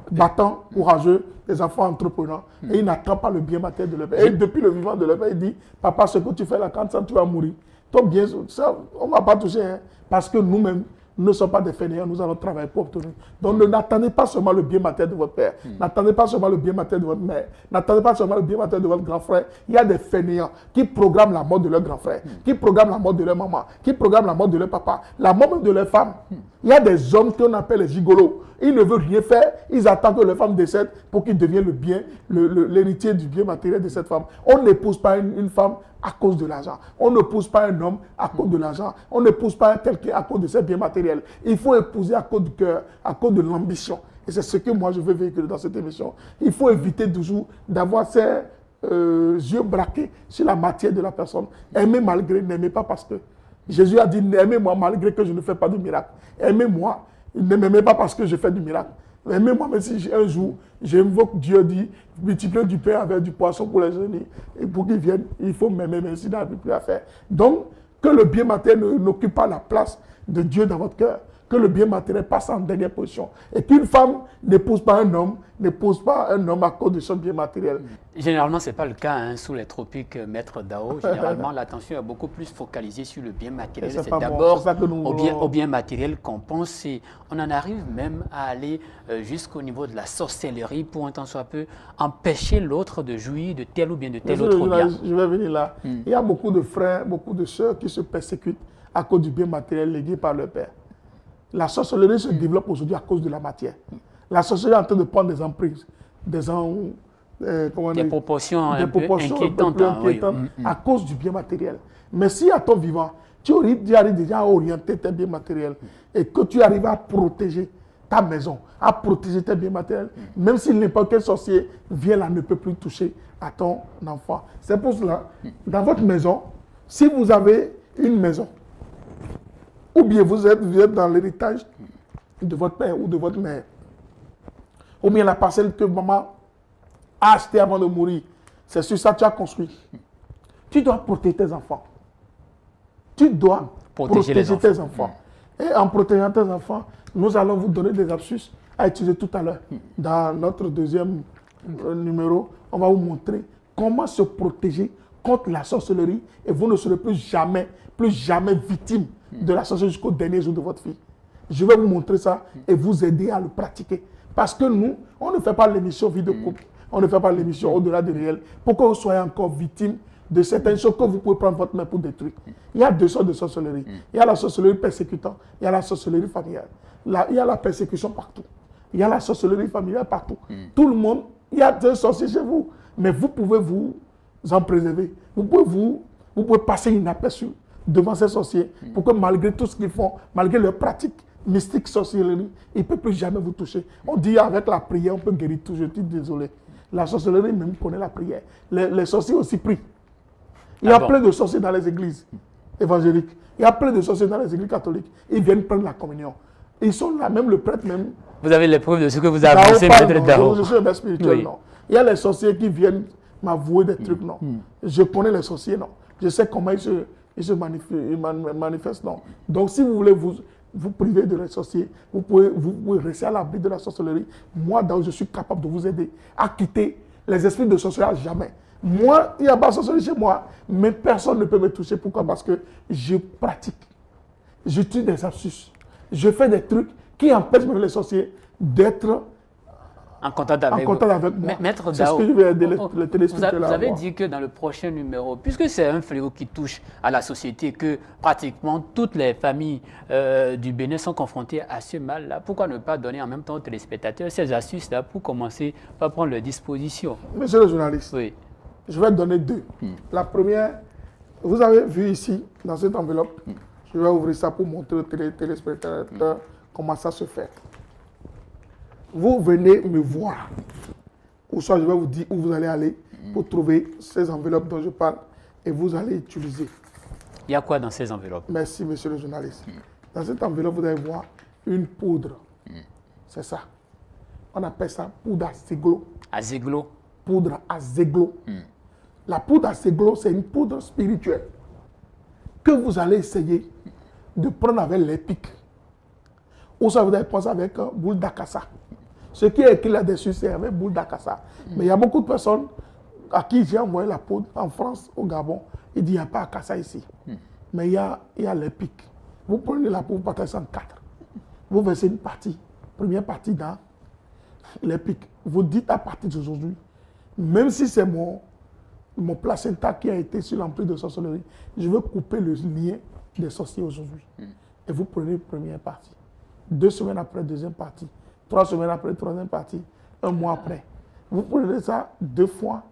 battants, courageux, des enfants entrepreneurs. Et ils n'attendent pas le bien matériel de leur père. Et depuis le vivant de leur père, il dit, papa, ce que tu fais là, quand ça, tu vas mourir. Toi, bien, ça, on ne va pas toucher. Hein, parce que nous-mêmes, nous ne sommes pas des fainéants, nous allons travailler pour obtenir. Donc n'attendez pas seulement le bien matériel de votre père, n'attendez pas seulement le bien matériel de votre mère, n'attendez pas seulement le bien matériel de votre grand frère. Il y a des fainéants qui programment la mort de leur grand frère, qui programment la mort de leur maman, qui programment la mort de leur papa, la mort même de leur femme. Il y a des hommes qu'on appelle les gigolos. Ils ne veulent rien faire, ils attendent que leur femme décède pour qu'ils deviennent le bien, l'héritier du bien matériel de cette femme. On n'épouse pas une femme à cause de l'argent. On n'épouse pas un homme à cause de l'argent. On n'épouse pas quelqu'un à cause de ses biens matériels. Il faut épouser à cause du cœur, à cause de l'ambition. Et c'est ce que moi je veux véhiculer dans cette émission. Il faut éviter toujours d'avoir ces yeux braqués sur la matière de la personne. Aimer malgré, n'aimez pas parce que. Jésus a dit, aimez-moi malgré que je ne fais pas de miracle. Aimez-moi, ne m'aimez pas parce que je fais du miracle. Aimez-moi, même si un jour, j'invoque Dieu, dit, multipliez du pain avec du poisson pour les jeunes. Et pour qu'ils viennent, il faut m'aimer, même s'il n'a plus à faire. Donc, que le bien matériel n'occupe pas la place de Dieu dans votre cœur. Que le bien matériel passe en dernière position. Et qu'une femme n'épouse pas un homme à cause de son bien matériel. Généralement, ce n'est pas le cas hein, sous les tropiques, Maître Dao. Généralement, l'attention est beaucoup plus focalisée sur le bien matériel. C'est d'abord au bien matériel qu'on pense. Et on en arrive même à aller jusqu'au niveau de la sorcellerie pour un temps soit peu empêcher l'autre de jouir de tel ou bien de tel autre bien. Je vais venir là. Il y a beaucoup de frères, beaucoup de sœurs qui se persécutent à cause du bien matériel légué par leur père. La sorcellerie se développe aujourd'hui à cause de la matière. La sorcellerie est en train de prendre des emprises, des proportions inquiétantes à cause du bien matériel. Mais si à ton vivant, tu arrives déjà à orienter tes biens matériels et que tu arrives à protéger ta maison, à protéger tes biens matériels, même si n'importe quel sorcier vient là, ne peut plus toucher à ton enfant. C'est pour cela, dans votre maison, si vous avez une maison, ou bien vous êtes dans l'héritage de votre père ou de votre mère, ou bien la parcelle que maman a achetée avant de mourir, c'est sur ça que tu as construit. Tu dois protéger tes enfants. Tu dois protéger tes enfants. Et en protégeant tes enfants, nous allons vous donner des astuces à utiliser tout à l'heure. Dans notre deuxième numéro, on va vous montrer comment se protéger contre la sorcellerie et vous ne serez plus jamais victime de la sorcellerie jusqu'au dernier jour de votre vie. Je vais vous montrer ça et vous aider à le pratiquer. Parce que nous, on ne fait pas l'émission vie de couple, on ne fait pas l'émission au-delà du réel, pour que vous soyez encore victime de certaines choses que vous pouvez prendre votre main pour détruire. Il y a deux sortes de sorcellerie. Il y a la sorcellerie persécutant, il y a la sorcellerie familiale. Là, il y a la persécution partout. Il y a la sorcellerie familiale partout. Tout le monde, il y a des sorciers chez vous. Mais vous pouvez vous en préserver. Vous pouvez passer inaperçu devant ces sorciers pour que malgré tout ce qu'ils font, malgré leurs pratiques mystique, sorcellerie, il ne peut plus jamais vous toucher. On dit avec la prière, on peut guérir tout. Je suis désolé. La sorcellerie même connaît la prière. Les sorciers aussi prient. Il y a plein de sorciers dans les églises évangéliques. Il y a plein de sorciers dans les églises catholiques. Ils viennent prendre la communion. Ils sont là, même le prêtre même. Vous avez les preuves de ce que vous avez annoncé, Maître Dao. Je suis un maître spirituel, non. Il y a les sorciers qui viennent m'avouer des trucs, non. Je connais les sorciers, non. Je sais comment ils se manifestent, non. Donc si vous voulez vous priver de les sorciers, vous pouvez rester à l'abri de la sorcellerie. Moi, Dao, je suis capable de vous aider à quitter les esprits de sorcellerie à jamais. Moi, il n'y a pas de sorcellerie chez moi, mais personne ne peut me toucher. Pourquoi? Parce que je pratique. J'utilise des astuces. Je fais des trucs qui empêchent même les sorciers d'être en contact avec moi. Maître Dao, c'est ce que je vais aider les téléspectateurs. Vous avez dit que dans le prochain numéro, puisque c'est un fléau qui touche à la société, que pratiquement toutes les familles du Bénin sont confrontées à ce mal-là, pourquoi ne pas donner en même temps aux téléspectateurs ces astuces-là pour commencer par prendre leurs dispositions? Monsieur le journaliste, oui. Je vais donner deux. La première, vous avez vu ici, dans cette enveloppe, je vais ouvrir ça pour montrer aux téléspectateurs comment ça se fait. Vous venez me voir, ou soit je vais vous dire où vous allez aller pour trouver ces enveloppes dont je parle et vous allez utiliser. Il y a quoi dans ces enveloppes? Merci, monsieur le journaliste. Dans cette enveloppe, vous allez voir une poudre. C'est ça. On appelle ça poudre à zéglo. À zéglo? Poudre à zéglo. La poudre à zéglo, c'est une poudre spirituelle que vous allez essayer de prendre avec les pics. Ou ça vous allez prendre avec boule d'acassa. Ce qui est écrit là-dessus, c'est avec boule d'acassa. Mais il y a beaucoup de personnes à qui j'ai envoyé la poudre en France, au Gabon. Ils disent qu'il n'y a pas d'acassa ici. Mais il y a les pics. Vous prenez la poudre, vous partagez en 4. Vous versez une partie, première partie dans les pics. Vous dites à partir d'aujourd'hui, même si c'est mon placenta qui a été sur l'emprise de sorcellerie, je veux couper le lien des sorciers aujourd'hui. Et vous prenez une première partie. 2 semaines après, deuxième partie. 3 semaines après, troisième partie. 1 mois après. Vous prenez ça 2 fois,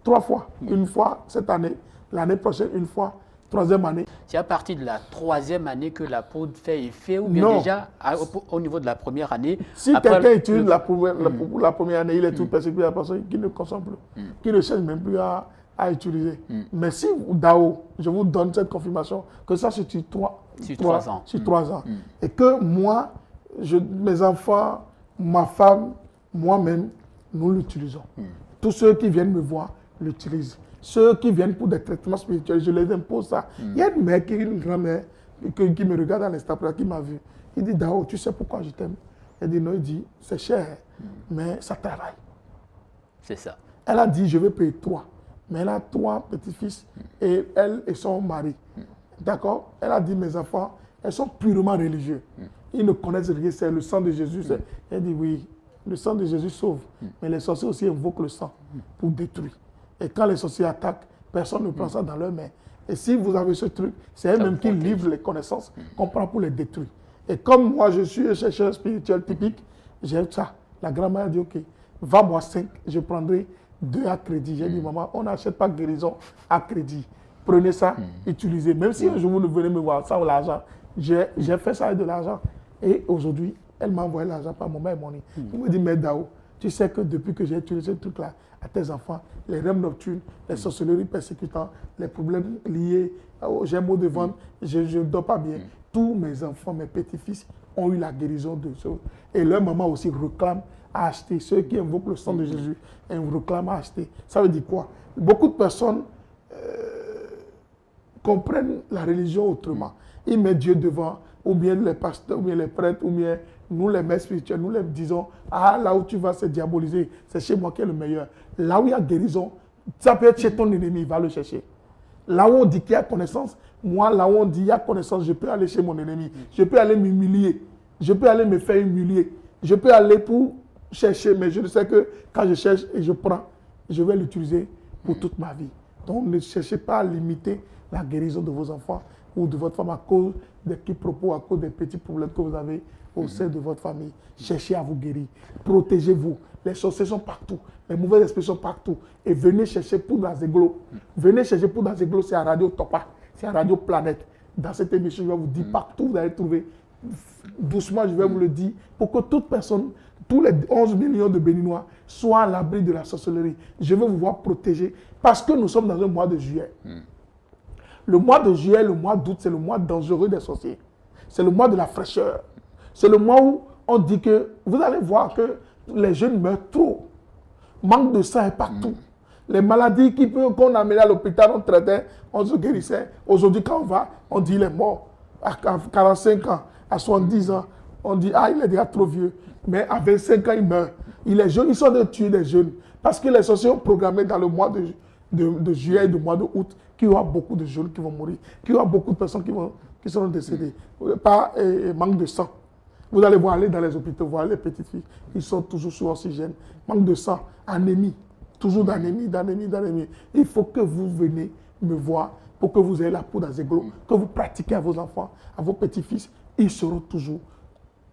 3 fois. Une fois cette année, l'année prochaine, une fois, troisième année. C'est à partir de la 3e année que la poudre fait effet ou bien déjà au niveau de la première année? Si quelqu'un utilise la première année, il est tout persécuté par la personne qui ne consomme plus, qui ne cherche même plus à utiliser. Mais si Dao, je vous donne cette confirmation, que ça c'est sur 3 ans. Sur 3 ans. Et que moi, mes enfants, ma femme, moi-même, nous l'utilisons. Tous ceux qui viennent me voir l'utilisent. Ceux qui viennent pour des traitements spirituels, je les impose ça. Il y a une mère, une grand-mère, qui me regarde à l'instant, qui m'a vu. Il dit, Dao, tu sais pourquoi je t'aime? Elle dit, non, il dit, c'est cher, mais ça travaille. C'est ça. Elle a dit, je vais payer 3. Mais elle a 3 petits-fils, et elle et son mari. D'accord? Elle a dit, mes enfants, elles sont purement religieux. Ils ne connaissent rien, c'est le sang de Jésus. Elle dit, oui, le sang de Jésus sauve. Mais les sorciers aussi invoquent le sang pour détruire. Et quand les sorciers attaquent, personne ne prend ça dans leurs mains. Et si vous avez ce truc, c'est eux-mêmes qui livrent les connaissances qu'on prend pour les détruire. Et comme moi, je suis un chercheur spirituel typique, j'ai ça. La grand-mère a dit, OK, va-moi 5, je prendrai 2 à crédit. J'ai dit, maman, on n'achète pas guérison à crédit. Prenez ça, utilisez. Même si un jour vous venez me voir sans l'argent, j'ai fait ça avec de l'argent. Et aujourd'hui, elle m'a envoyé l'argent par mon mère et mon nid. Il me dit, mais Dao, tu sais que depuis que j'ai utilisé ce truc-là à tes enfants, les rêves nocturnes, les sorcelleries persécutantes, les problèmes liés aux gemmeaux de ventre, je ne dors pas bien. Tous mes enfants, mes petits-fils ont eu la guérison de ça. Et leur maman aussi réclame à acheter. Ceux qui invoquent le sang de Jésus, ils réclament à acheter. Ça veut dire quoi? Beaucoup de personnes comprennent la religion autrement. Ils mettent Dieu devant, ou bien les pasteurs, ou bien les prêtres, ou bien nous les maîtres spirituels, nous les disons, ah là où tu vas c'est diaboliser, c'est chez moi qui est le meilleur. Là où il y a guérison, ça peut être chez ton ennemi, il va le chercher. Là où on dit qu'il y a connaissance, moi là où on dit qu'il y a connaissance, je peux aller chez mon ennemi, je peux aller m'humilier, je peux aller me faire humilier, je peux aller pour chercher, mais je sais que quand je cherche et je prends, je vais l'utiliser pour toute ma vie. Donc ne cherchez pas à limiter la guérison de vos enfants ou de votre femme à cause des quiproquos, à cause des petits problèmes que vous avez au sein de votre famille. Cherchez à vous guérir. Protégez-vous. Les sorciers sont partout. Les mauvais esprits sont partout. Et venez chercher Poudre à Zéglo. Venez chercher Poudre à Zéglo, c'est à Radio Topa. C'est à Radio Planète. Dans cette émission, je vais vous dire partout, vous allez trouver doucement, je vais vous le dire, pour que toute personne, tous les 11 millions de Béninois soient à l'abri de la sorcellerie. Je veux vous voir protégés parce que nous sommes dans un mois de juillet. Le mois de juillet, le mois d'août, c'est le mois dangereux des sorciers. C'est le mois de la fraîcheur. C'est le mois où on dit que, vous allez voir que les jeunes meurent trop. Manque de sang est partout. Les maladies qu'on amenait à l'hôpital, on traitait, on se guérissait. Aujourd'hui, quand on va, on dit il est mort. À 45 ans, à 70 ans, on dit ah, il est déjà trop vieux. Mais à 25 ans, il meurt. Il est jeune, ils sont de tuer des jeunes. Parce que les sorciers ont programmé dans le mois de juillet et le mois d'août qu'il y aura beaucoup de jeunes qui vont mourir, qu'il y aura beaucoup de personnes qui seront décédées par manque de sang. Vous allez voir aller dans les hôpitaux, voir les petites filles, ils sont toujours sous oxygène. Manque de sang, anémie, toujours d'anémie. Il faut que vous venez me voir pour que vous ayez la poudre à Zeglo, que vous pratiquez à vos enfants, à vos petits-fils. Ils seront toujours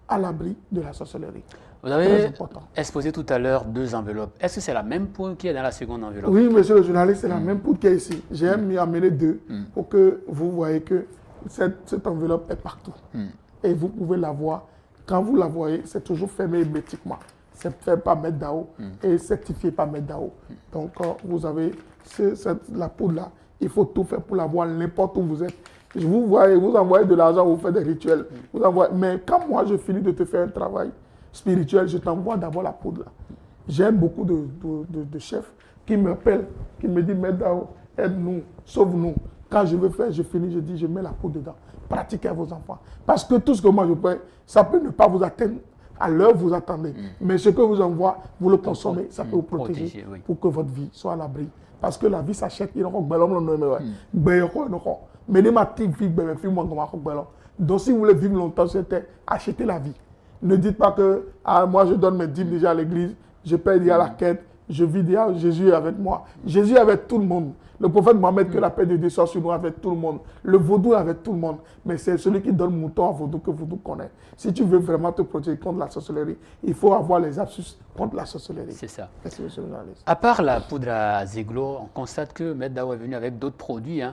à l'abri de la sorcellerie. Vous avez exposé tout à l'heure 2 enveloppes. Est-ce que c'est la même poudre qui est dans la seconde enveloppe? Oui, monsieur le journaliste, c'est la même poudre qui est ici. J'ai mis amener 2 pour que vous voyez que cette enveloppe est partout. Et vous pouvez la voir. Quand vous la voyez, c'est toujours fermé hermétiquement. C'est fait par Maître Dao et certifié par Maître Dao. Donc, vous avez la poudre-là. Il faut tout faire pour la voir n'importe où vous êtes. Vous envoyez de l'argent, vous faites des rituels. Mais quand moi, je finis de te faire un travail spirituel, je t'envoie d'abord la poudre. J'aime beaucoup de chefs qui m'appellent, qui me disent Maître Dao, aide-nous, sauve-nous. Quand je veux faire, je finis, je dis, je mets la poudre dedans. Pratiquez à vos enfants. Parce que tout ce que moi je fais, ça peut ne pas vous atteindre à l'heure où vous attendez. Mais ce que vous envoie, vous le consommez, ça peut vous protéger pour que votre vie soit à l'abri. Parce que la vie s'achète. Donc si vous voulez vivre longtemps, c'était acheter la vie. Ne dites pas que moi je donne mes dîmes déjà à l'église, je paye déjà la quête, je vis déjà, Jésus est avec moi. Jésus est avec tout le monde. Le prophète Mohamed, que la paix de Dieu soit sur nous, avec tout le monde. Le vaudou avec tout le monde. Mais c'est celui qui donne mouton à vaudou que vaudou connaît. Si tu veux vraiment te protéger contre la sorcellerie, il faut avoir les astuces contre la sorcellerie. C'est ça. Merci, monsieur le journaliste. À part la poudre à Zeglo, on constate que Maître Dao est venu avec d'autres produits.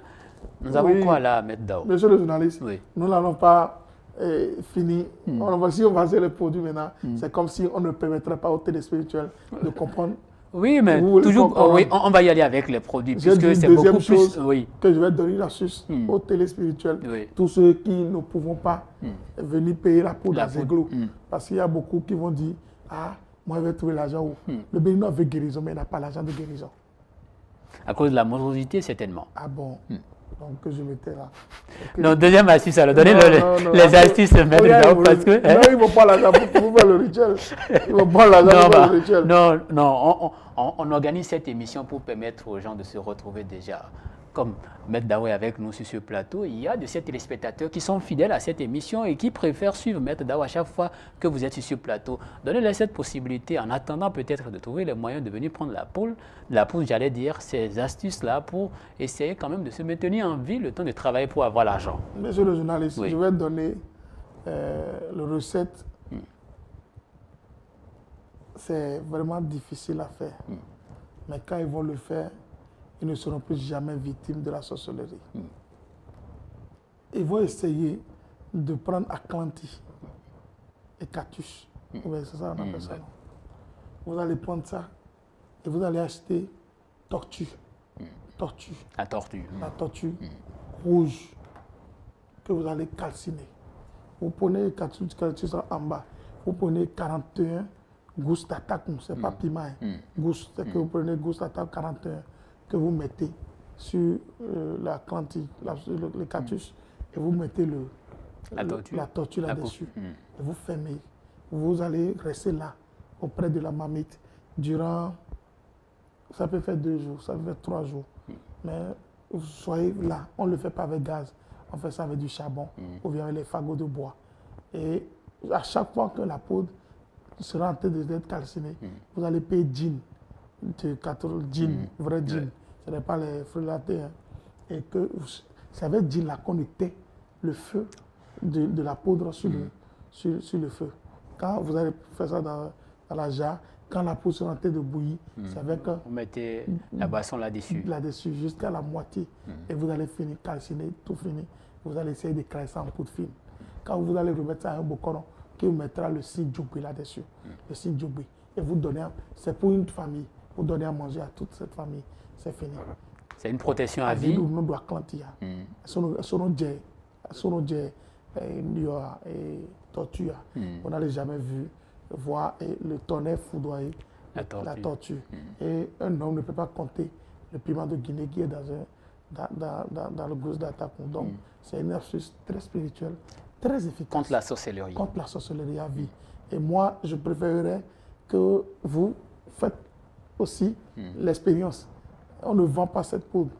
Nous avons quoi là, Maître Dao? Monsieur le journaliste, nous n'allons pas finir. Si on va faire les produits maintenant, c'est comme si on ne permettrait pas aux téléspirituels de comprendre. Oui, mais toujours, on va y aller avec les produits, puisque c'est beaucoup plus... que je vais donner l'astuce aux téléspirituels, tous ceux qui ne pouvons pas venir payer la poudre à Zeglo. Parce qu'il y a beaucoup qui vont dire, ah, moi je vais trouver l'argent où le Béninois veut guérison, mais il n'a pas l'argent de guérison. À cause de la morosité, certainement. Ah bon Donc je m'étais là. Non, deuxième astuce, alors donnez les astuces, Maître Dao, parce que... Non, il ne faut pas l'argent pour faire le rituel. Il ne faut pas l'argent pour faire le rituel. Non, on organise cette émission pour permettre aux gens de se retrouver déjà. Comme Maître Dao est avec nous sur ce plateau, il y a de ces téléspectateurs qui sont fidèles à cette émission et qui préfèrent suivre Maître Dao à chaque fois que vous êtes sur ce plateau. Donnez-leur cette possibilité en attendant peut-être de trouver les moyens de venir prendre la poudre, j'allais dire, ces astuces-là pour essayer quand même de se maintenir en vie le temps de travailler pour avoir l'argent. Monsieur le journaliste, je vais donner la recette. C'est vraiment difficile à faire. Mais quand ils vont le faire, ils ne seront plus jamais victimes de la sorcellerie. Ils vont essayer de prendre Atlantis et Cactus. C'est ça on appelle ça. Vous allez prendre ça et vous allez acheter tortue. La tortue. La tortue rouge que vous allez calciner. Vous prenez Cactus en bas. Vous prenez 41 gousses d'attaque, ce n'est pas piment. Gousses, c'est que vous prenez gousses d'attaque 41 que vous mettez sur le cactus et vous mettez la tortue là-dessus. Et vous fermez. Vous allez rester là, auprès de la marmite, durant, ça peut faire 2 jours, ça peut faire 3 jours. Mais vous soyez là, on ne le fait pas avec gaz, on fait ça avec du charbon ou bien avec les fagots de bois. Et à chaque fois que la poudre sera en train d'être calcinée, vous allez payer gin. Vrai gin. Ce n'est pas les fruits latés. Et que c'est avec gin là qu'on éteint le feu de la poudre sur le feu. Quand vous allez faire ça dans la jarre, quand la poudre sera en train de bouillir, c'est avec... Vous mettez la boisson là-dessus. Là-dessus, jusqu'à la moitié. Et vous allez finir calciner, tout finir. Vous allez essayer de créer ça en poudre fine. Quand vous allez remettre ça à un bokono, qui vous mettra le signe Djobé là-dessus. Le signe Djobé. Et vous donnez, c'est pour une famille. Vous donnez à manger à toute cette famille. C'est fini. C'est une protection à vie. Nous doit clantir. Sono et tortue. On n'allait jamais voir le tonnerre foudroyer la tortue. Et un homme ne peut pas compter le piment de Guinée qui est dans le gousse d'attaque. Donc, c'est une astuce très spirituelle, très efficace. Contre la sorcellerie. Contre la sorcellerie à vie. Et moi, je préférerais que vous faites aussi l'expérience. On ne vend pas cette poudre.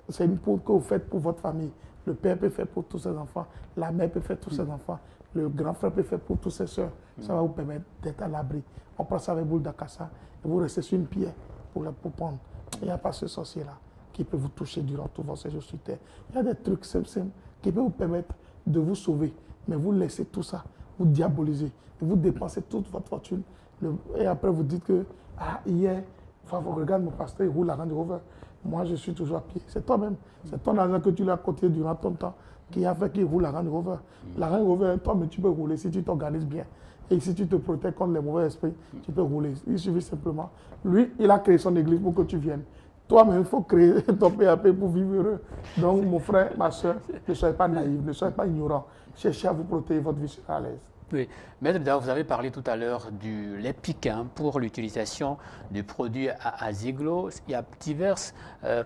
C'est une poudre que vous faites pour votre famille. Le père peut faire pour tous ses enfants. La mère peut faire pour tous ses enfants. Le grand frère peut faire pour toutes ses soeurs. Ça va vous permettre d'être à l'abri. On prend ça avec boule d'acassa et vous restez sur une pierre pour prendre. Il n'y a pas ce sorcier-là qui peut vous toucher durant tout votre séjour sur terre. Il y a des trucs simples qui peuvent vous permettre de vous sauver. Mais vous laissez tout ça, vous diabolisez. Et vous dépensez toute votre fortune. Et après, vous dites que, hier, regarde mon pasteur, il roule la Range Rover. Moi, je suis toujours à pied. C'est toi-même. C'est ton argent que tu l'as coté durant ton temps qui a fait qu'il roule la Range Rover. La Range Rover, toi, mais tu peux rouler si tu t'organises bien. Et si tu te protèges contre les mauvais esprits, tu peux rouler. Il suffit simplement. Lui, il a créé son église pour que tu viennes. Toi-même, il faut créer ton PAP pour vivre heureux. Donc, mon frère, ma soeur, ne soyez pas naïfs, ne soyez pas ignorants. Cherchez à vous protéger, votre vie sera à l'aise. Oui, Maître Dao, vous avez parlé tout à l'heure du lait piquant pour l'utilisation du produit à Ziglo. Il y a diverses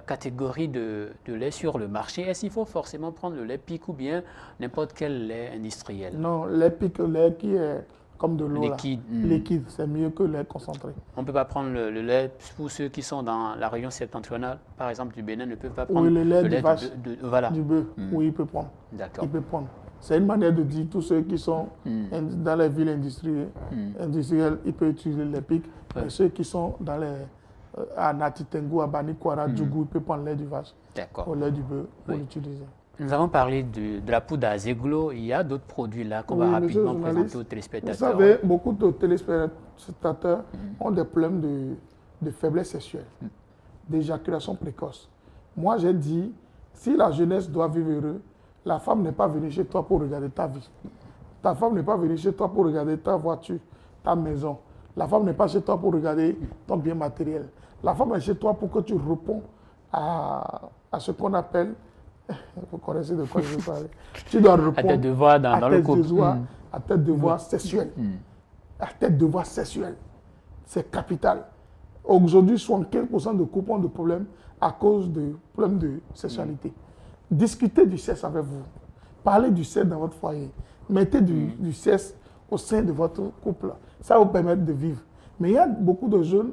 catégories de lait sur le marché. Est-ce qu'il faut forcément prendre le lait pique ou bien n'importe quel lait industriel? Non, lait pique, le lait qui est comme de l'eau liquide. Liquide, c'est mieux que le lait concentré. On ne peut pas prendre le lait, pour ceux qui sont dans la région septentrionale, par exemple du Bénin, ne peuvent pas prendre le lait de vache, voilà. du bœuf. Oui, il peut prendre. D'accord. Il peut prendre. C'est une manière de dire tous ceux qui sont dans les villes industrielles, ils peuvent utiliser les pics. Et ceux qui sont dans les, à Natitengu, à Banikwara, Djougou, ils peuvent prendre le lait du vache. D'accord. Ou le lait du bœuf pour l'utiliser. Nous avons parlé de la poudre à Zeglo. Il y a d'autres produits là qu'on va rapidement présenter aux téléspectateurs. Vous savez, beaucoup de téléspectateurs ont des problèmes de faiblesse sexuelle, d'éjaculation précoce. Moi, j'ai dit, si la jeunesse doit vivre heureux, la femme n'est pas venue chez toi pour regarder ta vie. Ta femme n'est pas venue chez toi pour regarder ta voiture, ta maison. La femme n'est pas chez toi pour regarder ton bien matériel. La femme est chez toi pour que tu réponds à ce qu'on appelle, vous connaissez de quoi je veux parler, tu dois répondre à tes devoirs dans le couple. À tes devoirs sexuels. À tes devoirs sexuels. C'est capital. Aujourd'hui, 75% de couples ont des problèmes à cause de problèmes de sexualité. Discutez du sexe avec vous. Parlez du sexe dans votre foyer. Mettez du sexe au sein de votre couple. Ça va vous permettre de vivre. Mais il y a beaucoup de jeunes,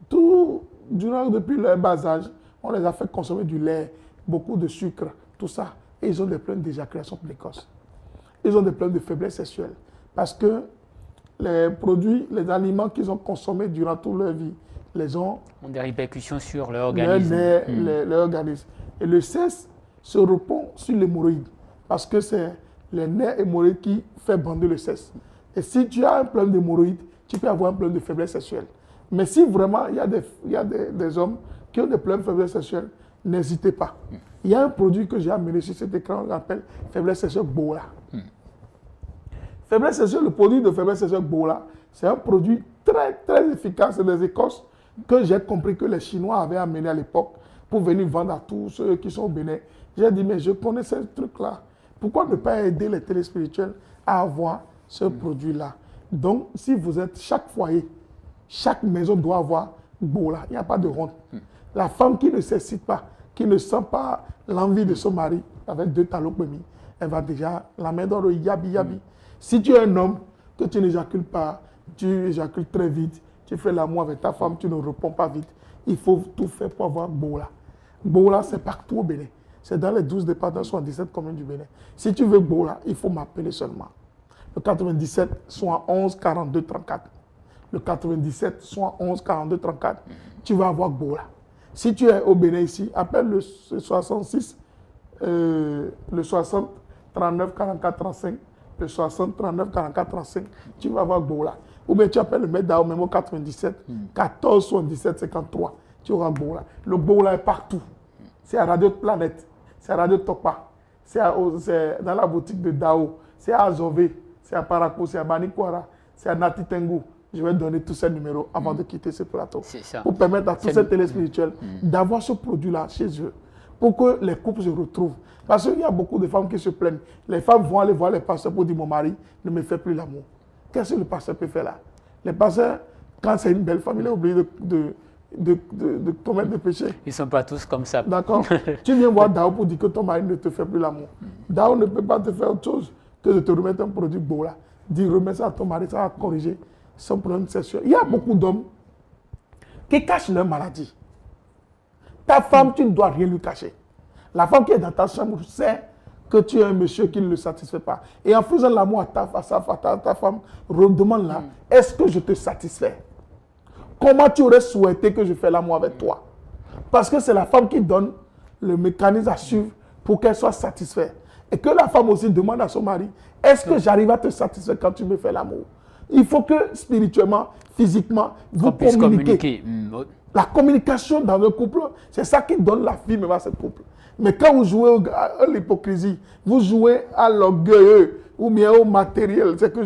depuis leur bas âge, on les a fait consommer du lait, beaucoup de sucre, tout ça. Et ils ont des problèmes d'éjaculation précoce. Ils ont des problèmes de faiblesse sexuelle. Parce que les produits, les aliments qu'ils ont consommés durant toute leur vie, ont des répercussions sur leur organisme. Leur organisme. Et le sexe se répond sur l'hémorroïde. Parce que c'est les nerfs hémorroïdes qui fait bander le sexe. Et si tu as un problème d'hémorroïde, tu peux avoir un problème de faiblesse sexuelle. Mais si vraiment il y a des hommes qui ont des problèmes de faiblesse sexuelle, n'hésitez pas. Il y a un produit que j'ai amené sur cet écran qu'on appelle faiblesse sexuelle Bola. Faiblesse sexuelle, le produit de faiblesse sexuelle Bola, c'est un produit très, très efficace des Écosses que j'ai compris que les Chinois avaient amené à l'époque pour venir vendre à tous ceux qui sont au Bénin. J'ai dit, mais je connais ce truc-là. Pourquoi ne pas aider les téléspirituels à avoir ce produit-là? Donc, si vous êtes chaque foyer, chaque maison doit avoir Bola. Il n'y a pas de honte. La femme qui ne s'excite pas, qui ne sent pas l'envie de son mari avec 2 talopémies, elle va déjà la main dans le yabi. Si tu es un homme, que tu n'éjacules pas, tu éjacules très vite, tu fais l'amour avec ta femme, tu ne réponds pas vite, il faut tout faire pour avoir Bola. Bola, c'est partout au Bénin. C'est dans les 12 départements, 77 communes du Bénin. Si tu veux Bola, il faut m'appeler seulement. Le 97, 71 42 34. Le 97, 71 42 34. Tu vas avoir Bola. Si tu es au Bénin ici, appelle le 66, le 60 39 44 35, le 60 39 44 35. Tu vas avoir Bola. Ou bien tu appelles le maître Dao même au 97 14 77 53. Tu auras Bola. Le Bola est partout. C'est à Radio Planète, c'est à Radio Topa, c'est dans la boutique de Dao, c'est à Azové, c'est à Parakou, c'est à Banikwara, c'est à Nati Tengu. Je vais donner tous ces numéros avant de quitter ce plateau. C'est ça. Pour permettre à tous ces téléspirituels d'avoir ce produit-là chez eux. Pour que les couples se retrouvent. Parce qu'il y a beaucoup de femmes qui se plaignent. Les femmes vont aller voir les pasteurs pour dire mon mari ne me fait plus l'amour. Qu'est-ce que le pasteur peut faire là? Les pasteurs, quand c'est une belle femme, il est obligé de commettre des péchés. Ils ne sont pas tous comme ça. D'accord. Tu viens voir Dao pour dire que ton mari ne te fait plus l'amour. Dao ne peut pas te faire autre chose que de te remettre un produit beau là. Dis remets ça à ton mari, ça va corriger son problème sexuel. Il y a beaucoup d'hommes qui cachent leur maladie. Ta femme, tu ne dois rien lui cacher. La femme qui est dans ta chambre sait que tu es un monsieur qui ne le satisfait pas. Et en faisant l'amour à ta femme, redemande-la, est-ce que je te satisfais? Comment tu aurais souhaité que je fasse l'amour avec toi? Parce que c'est la femme qui donne le mécanisme à suivre pour qu'elle soit satisfaite. Et que la femme aussi demande à son mari, est-ce que j'arrive à te satisfaire quand tu me fais l'amour? Il faut que spirituellement, physiquement, vous communiquez. La communication dans le couple, c'est ça qui donne la vie même à ce couple. Mais quand vous jouez à l'hypocrisie, vous jouez à l'orgueil ou bien au matériel, c'est que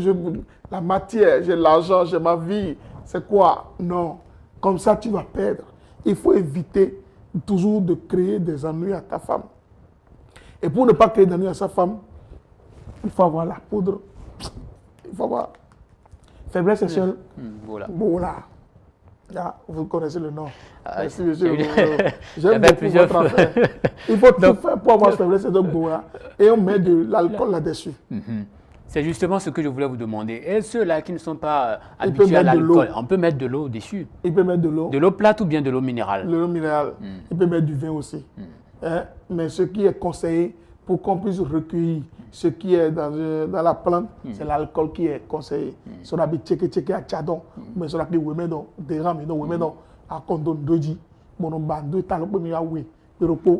la matière, j'ai l'argent, j'ai ma vie, c'est quoi? Non. Comme ça, tu vas perdre. Il faut éviter toujours de créer des ennuis à ta femme. Et pour ne pas créer d'ennuis à sa femme, il faut avoir la poudre. Il faut avoir faiblesse sexuelle. Voilà. Ah, vous connaissez le nom. Merci, monsieur. J'aime beaucoup votre affaire. Il faut tout faire pour avoir faiblesse sexuelle Bola. Et on met de l'alcool là-dessus. C'est justement ce que je voulais vous demander. Et ceux-là qui ne sont pas habitués à l'alcool, on peut mettre de l'eau dessus. Il peut mettre de l'eau. De l'eau plate ou bien de l'eau minérale? De l'eau minérale. Il peut mettre du vin aussi. Mais ce qui est conseillé pour qu'on puisse recueillir ce qui est dans la plante, c'est l'alcool qui est conseillé. Si on a tchéké à Tchadon, mais si on a dit oui, mais non, des rames, non, oui, mais non, à Condon, Doji,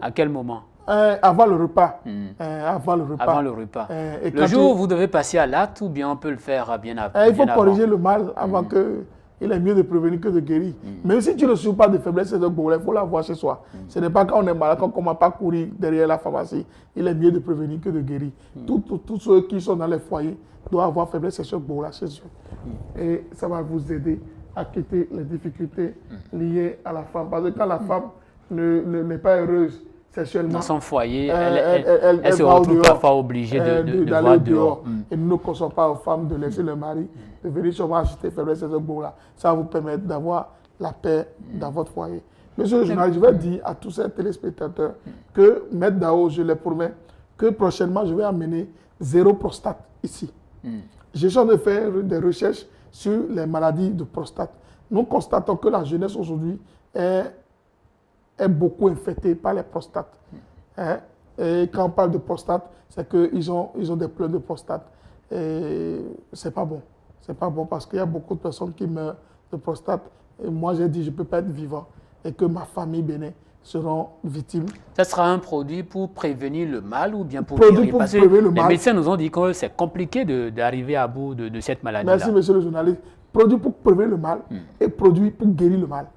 à quel moment? Avant le repas. Avant le repas. Avant le repas. Le jour où vous devez passer à l'acte ou bien on peut le faire bien avant? Il faut corriger le mal avant que... Il est mieux de prévenir que de guérir. Même si tu ne souffres pas de faiblesse et de problème, il faut l'avoir chez soi. Ce n'est pas quand on est malade qu'on ne commence pas à courir derrière la pharmacie. Il est mieux de prévenir que de guérir. Tous ceux qui sont dans les foyers doivent avoir faiblesse et chez eux. Et ça va vous aider à quitter les difficultés liées à la femme. Parce que quand la femme n'est pas heureuse sexuellement, dans son foyer, elle se retrouve parfois obligée d'aller dehors. Et nous ne conseillons pas aux femmes de laisser le mari, de venir seulement acheter faiblesse et ce bon-là. Ça va vous permettre d'avoir la paix dans votre foyer. Monsieur le journaliste, je vais dire à tous ces téléspectateurs que, Maître Dao, je les promets, que prochainement, je vais amener 0 prostate ici. Je suis en train de faire des recherches sur les maladies de prostate. Nous constatons que la jeunesse aujourd'hui est beaucoup infectée par les prostates. Et quand on parle de prostate, c'est qu'ils ont des plaies de prostate. Et c'est pas bon. C'est pas bon parce qu'il y a beaucoup de personnes qui meurent de prostate. Et moi, j'ai dit, je ne peux pas être vivant. Et que ma famille béné seront victimes. Ça sera un produit pour prévenir le mal ou bien pour guérir? Parce que les médecins nous ont dit que c'est compliqué d'arriver à bout de cette maladie-là. Merci, monsieur le journaliste. Produit pour prévenir le mal et produit pour guérir le mal.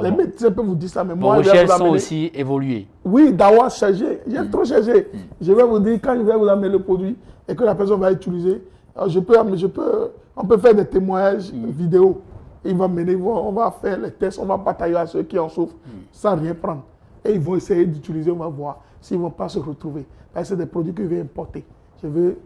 Les médecins peuvent vous dire ça, mais moi, vos recherches sont aussi évoluées. Oui, d'avoir chargé. J'ai trop chargé. Je vais vous dire, quand je vais vous amener le produit et que la personne va utiliser, on peut faire des témoignages vidéo. On va faire les tests, on va batailler à ceux qui en souffrent sans rien prendre. Et ils vont essayer d'utiliser, on va voir s'ils ne vont pas se retrouver. Parce que c'est des produits que je vais importer. Je vais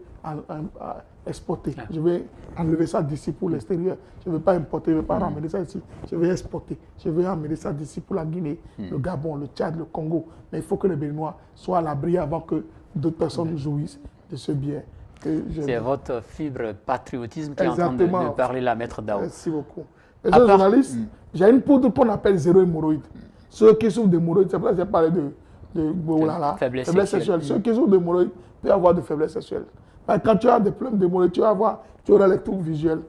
exporter. Je vais enlever ça d'ici pour l'extérieur. Je ne vais pas importer, je ne vais pas ramener ça ici. Je vais exporter. Je vais amener ça d'ici pour la Guinée, le Gabon, le Tchad, le Congo. Mais il faut que les Béninois soient à l'abri avant que d'autres personnes jouissent de ce bien. C'est votre fibre patriotisme qui est en train de parler là, Maître Dao. Merci beaucoup. Les journalistes, j'ai une poudre qu'on appelle 0 hémorroïde. Ceux qui souffrent d'hémorroïdes, c'est pour ça que j'ai parlé de faiblesse sexuelle. Ceux qui souffrent d'hémorroïdes peuvent avoir de faiblesse sexuelle. Quand tu as des problèmes d'hémorroïdes, tu auras les troubles visuels,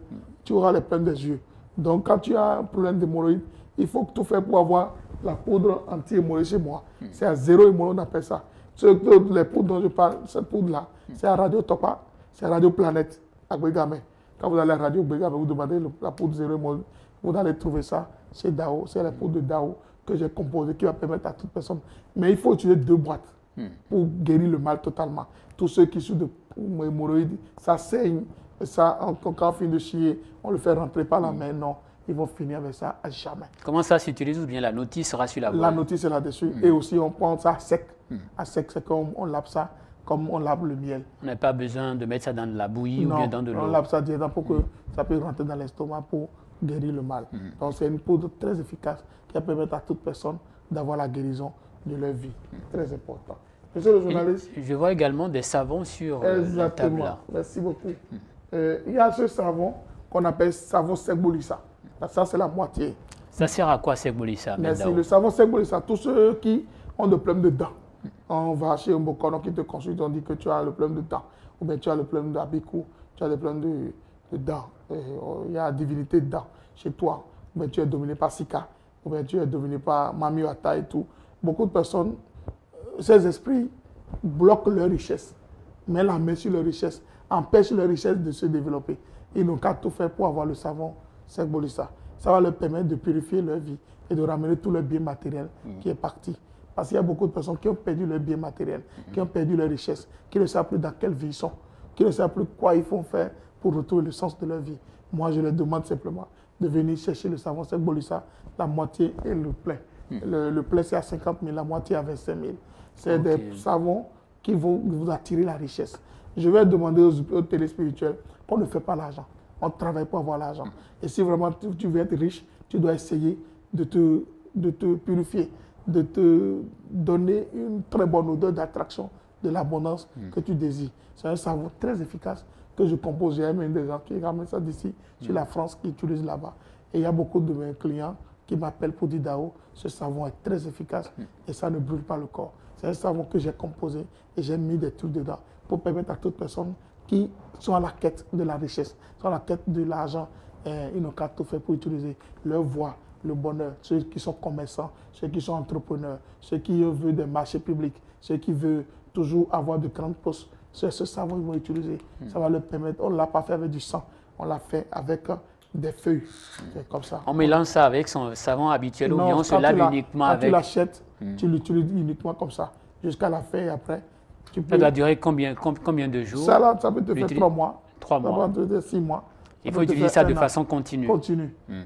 tu auras les problèmes des yeux. Donc quand tu as un problème d'hémorroïdes, il faut tout faire pour avoir la poudre anti-hémorroïde chez moi. C'est à 0 hémorroïde, on appelle ça. Les poudres dont je parle, cette poudre-là, c'est à Radio Topa, c'est à Radio Planète, à Bégamé. Quand vous allez à Radio Bégamé, vous demandez la poudre 0 hémorroïde, vous allez trouver ça. C'est Dao, c'est la poudre de Dao que j'ai composée qui va permettre à toute personne. Mais il faut utiliser 2 boîtes. pour guérir le mal totalement. Tous ceux qui souffrent de hémorroïdes, ça saigne, ça, quand on finit de chier, on le fait rentrer par la main, non. Ils vont finir avec ça à jamais. Comment ça s'utilise ou bien la notice sera sur la boîte? La notice est là-dessus. Et aussi, on prend ça à sec. À sec, c'est comme on lave ça, comme on lave le miel. On n'a pas besoin de mettre ça dans de la bouillie ou bien dans de l'eau. On lave ça directement pour que ça puisse rentrer dans l'estomac pour guérir le mal. Donc, c'est une poudre très efficace qui va permettre à toute personne d'avoir la guérison de leur vie. Très important. Monsieur le journaliste. Je vois également des savons sur la table là. Merci beaucoup. Il y a ce savon qu'on appelle savon Segbolissa. Ça, c'est la moitié. Ça sert à quoi, Segbolissa? Merci. Le savon Segbolissa, tous ceux qui ont des problèmes de dents. On va chez un bocono qui te consulte, on dit que tu as le problème de dents. Ou bien tu as le problème d'abicou, tu as le problème de dents. Il y a la divinité de dents chez toi. Ou bien tu es dominé par Sika. Ou bien tu es dominé par Mamiwata et tout. Beaucoup de personnes, ces esprits bloquent leur richesse, mettent la main sur leur richesse, empêchent leur richesse de se développer. Ils n'ont qu'à tout faire pour avoir le savon Segbolissa. Ça va leur permettre de purifier leur vie et de ramener tout leur bien matériel qui est parti. Parce qu'il y a beaucoup de personnes qui ont perdu leur bien matériel, qui ont perdu leur richesse, qui ne savent plus dans quelle vie ils sont, qui ne savent plus quoi ils font faire pour retrouver le sens de leur vie. Moi, je leur demande simplement de venir chercher le savon Segbolissa, la moitié et le plein. Le plein, c'est à 50 000, la moitié à 25 000. C'est des savons qui vont vous attirer la richesse. Je vais demander aux téléspirituels qu'on ne fait pas l'argent. On travaille pour avoir l'argent. Et si vraiment tu veux être riche, tu dois essayer de te purifier, de te donner une très bonne odeur d'attraction, de l'abondance que tu désires. C'est un savon très efficace que je compose. J'ai même des gens qui ramènent ça d'ici, sur la France, qui utilisent là-bas. Et il y a beaucoup de mes clients qui m'appellent pour dire Dao, ce savon est très efficace et ça ne brûle pas le corps. C'est un savon que j'ai composé et j'ai mis des trucs dedans pour permettre à toute personne qui sont à la quête de la richesse, sont à la quête de l'argent, ils n'ont qu'à tout faire pour utiliser leur voix, le bonheur. Ceux qui sont commerçants, ceux qui sont entrepreneurs, ceux qui veulent des marchés publics, ceux qui veulent toujours avoir de grandes postes, c'est ce savon qu'ils vont utiliser. Ça va leur permettre, on ne l'a pas fait avec du sang, on l'a fait avec des feuilles. C'est comme ça. On mélange ça avec son savon habituel ou bien on se lave uniquement avec? Quand tu l'achètes, tu l'utilises uniquement comme ça, jusqu'à la fin et après. Ça doit durer combien de jours? Ça, là, ça peut te faire 3 mois. 3 mois. Ça peut te faire 6 mois. Il faut utiliser ça de façon continue.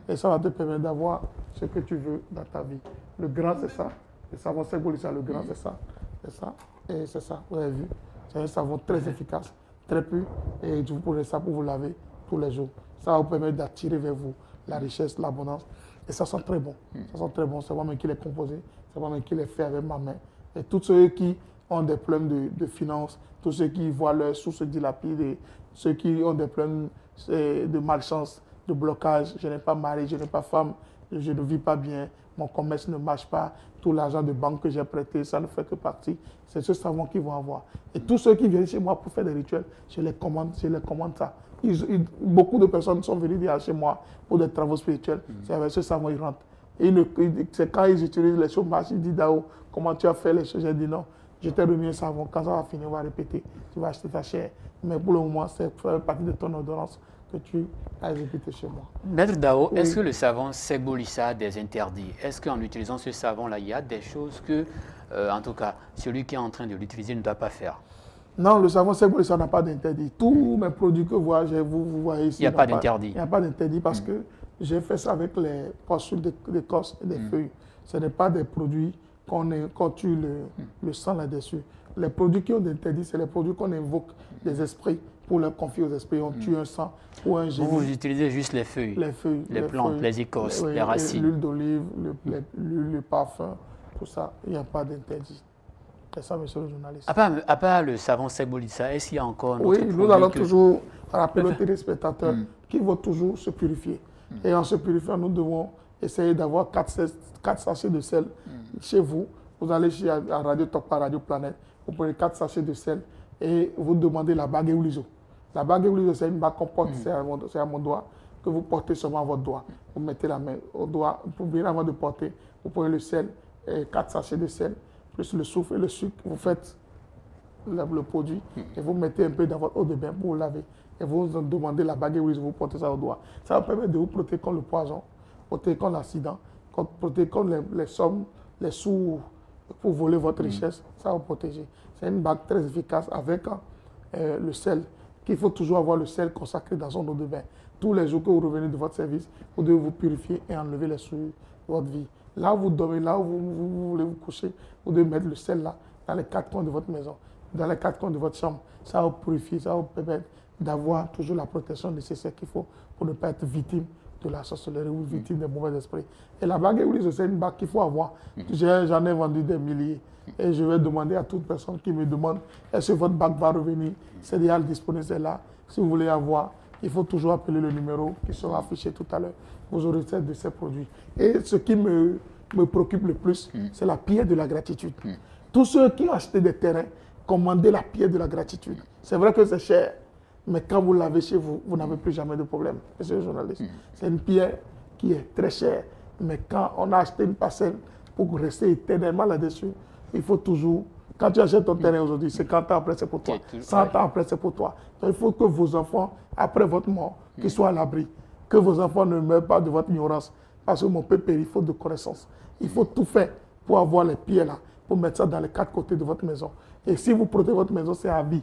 Et ça va te permettre d'avoir ce que tu veux dans ta vie. Le grand, c'est ça. Le savon Segbolissa, le grand, c'est ça. C'est ça. Et c'est ça. Vous avez vu. C'est un savon très efficace, très pur. Et vous prenez ça pour vous laver tous les jours. Ça va vous permettre d'attirer vers vous la richesse, l'abondance. Et ça sent très bon. Ça sent très bon. C'est moi-même qui l'ai composé. C'est moi-même qui l'ai fait avec ma main. Et tous ceux qui ont des problèmes de finances, tous ceux qui voient leur sous se dilapider, ceux qui ont des problèmes de malchance, de blocage, je n'ai pas mari, je n'ai pas femme, je ne vis pas bien, mon commerce ne marche pas, tout l'argent de banque que j'ai prêté, ça ne fait que partie. C'est ce savon qu'ils vont avoir. Et tous ceux qui viennent chez moi pour faire des rituels, je les commande ça. Beaucoup de personnes sont venues dire chez moi pour des travaux spirituels, c'est avec ce savon ils rentrent. C'est quand ils utilisent les choses marchent, ils disent Dao, comment tu as fait les choses? J'ai dit non. Je t'ai remis un savon. Quand ça va finir, on va répéter. Tu vas acheter ta chair. Mais pour le moment, c'est partie de ton ordonnance que tu as exécuté chez moi. Maître Dao, est-ce que le savon Segbolissa a des interdits? Est-ce qu'en utilisant ce savon-là, il y a des choses que, en tout cas, celui qui est en train de l'utiliser ne doit pas faire? Non, le savon Segbolissa n'a pas d'interdit. Tous mes produits que vous voyez ici, il n'y a pas d'interdit. Il n'y a pas d'interdit parce que j'ai fait ça avec les postules d'écorce et des feuilles. Ce n'est pas des produits quand tu le sens là-dessus. Les produits qui ont d'interdit, c'est les produits qu'on invoque des esprits pour leur confier aux esprits. On tue un sang ou un génie. Vous utilisez juste les feuilles, les plantes, les écorces, les racines. L'huile d'olive, le parfum, tout ça. Il n'y a pas d'interdit. C'est ça, monsieur le journaliste. À part le savon Segbolissa, est-ce qu'il y a encore un autre produit? Nous allons toujours rappeler aux téléspectateurs qu'il faut toujours se purifier. Et en se purifiant, nous devons essayer d'avoir 4 sachets de sel chez vous. Vous allez chez Radio Tokpa, Radio Planète, vous prenez 4 sachets de sel et vous demandez la bague Eulizo. La bague Eulizo, c'est une bague qu'on porte, c'est à mon doigt, que vous portez seulement à votre doigt. Vous mettez la main au doigt, bien avant de porter, vous prenez le sel, 4 sachets de sel, plus le soufre et le sucre, vous faites le produit et vous mettez un peu dans votre eau de bain pour vous laver. Et vous demandez la bague Eulizo, vous portez ça au doigt. Ça va permettre de vous protéger contre le poison, protéger contre l'accident, protéger contre les sommes, les sous pour voler votre richesse, ça va vous protéger. C'est une bague très efficace avec le sel, qu'il faut toujours avoir le sel consacré dans son eau de bain. Tous les jours que vous revenez de votre service, vous devez vous purifier et enlever les souillures de votre vie. Là où vous dormez, là où vous voulez vous coucher, vous devez mettre le sel là, dans les 4 coins de votre maison, dans les 4 coins de votre chambre. Ça va vous purifier, ça va vous permettre d'avoir toujours la protection nécessaire qu'il faut pour ne pas être victime de la sorcellerie ou victime des mauvais esprits. Et la bague Éboulis, c'est une bague qu'il faut avoir. J'en ai vendu des milliers. Et je vais demander à toute personne qui me demande est-ce que votre bague va revenir? C'est déjà disponible, c'est là. Si vous voulez avoir, il faut toujours appeler le numéro qui sera affiché tout à l'heure. Vous aurez de ces produits. Et ce qui me préoccupe le plus, c'est la pierre de la gratitude. Tous ceux qui ont acheté des terrains, commandez la pierre de la gratitude. C'est vrai que c'est cher, mais quand vous l'avez chez vous, vous n'avez plus jamais de problème, monsieur le journaliste. C'est une pierre qui est très chère, mais quand on a acheté une parcelle pour rester éternellement là-dessus, il faut toujours, quand tu achètes ton terrain aujourd'hui, 50 ans après c'est pour toi, 100 ans après c'est pour toi. Donc il faut que vos enfants, après votre mort, qu'ils soient à l'abri, que vos enfants ne meurent pas de votre ignorance, parce que mon peuple périt faute de connaissance. Il faut tout faire pour avoir les pierres là, pour mettre ça dans les 4 côtés de votre maison. Et si vous protégez votre maison, c'est à vie.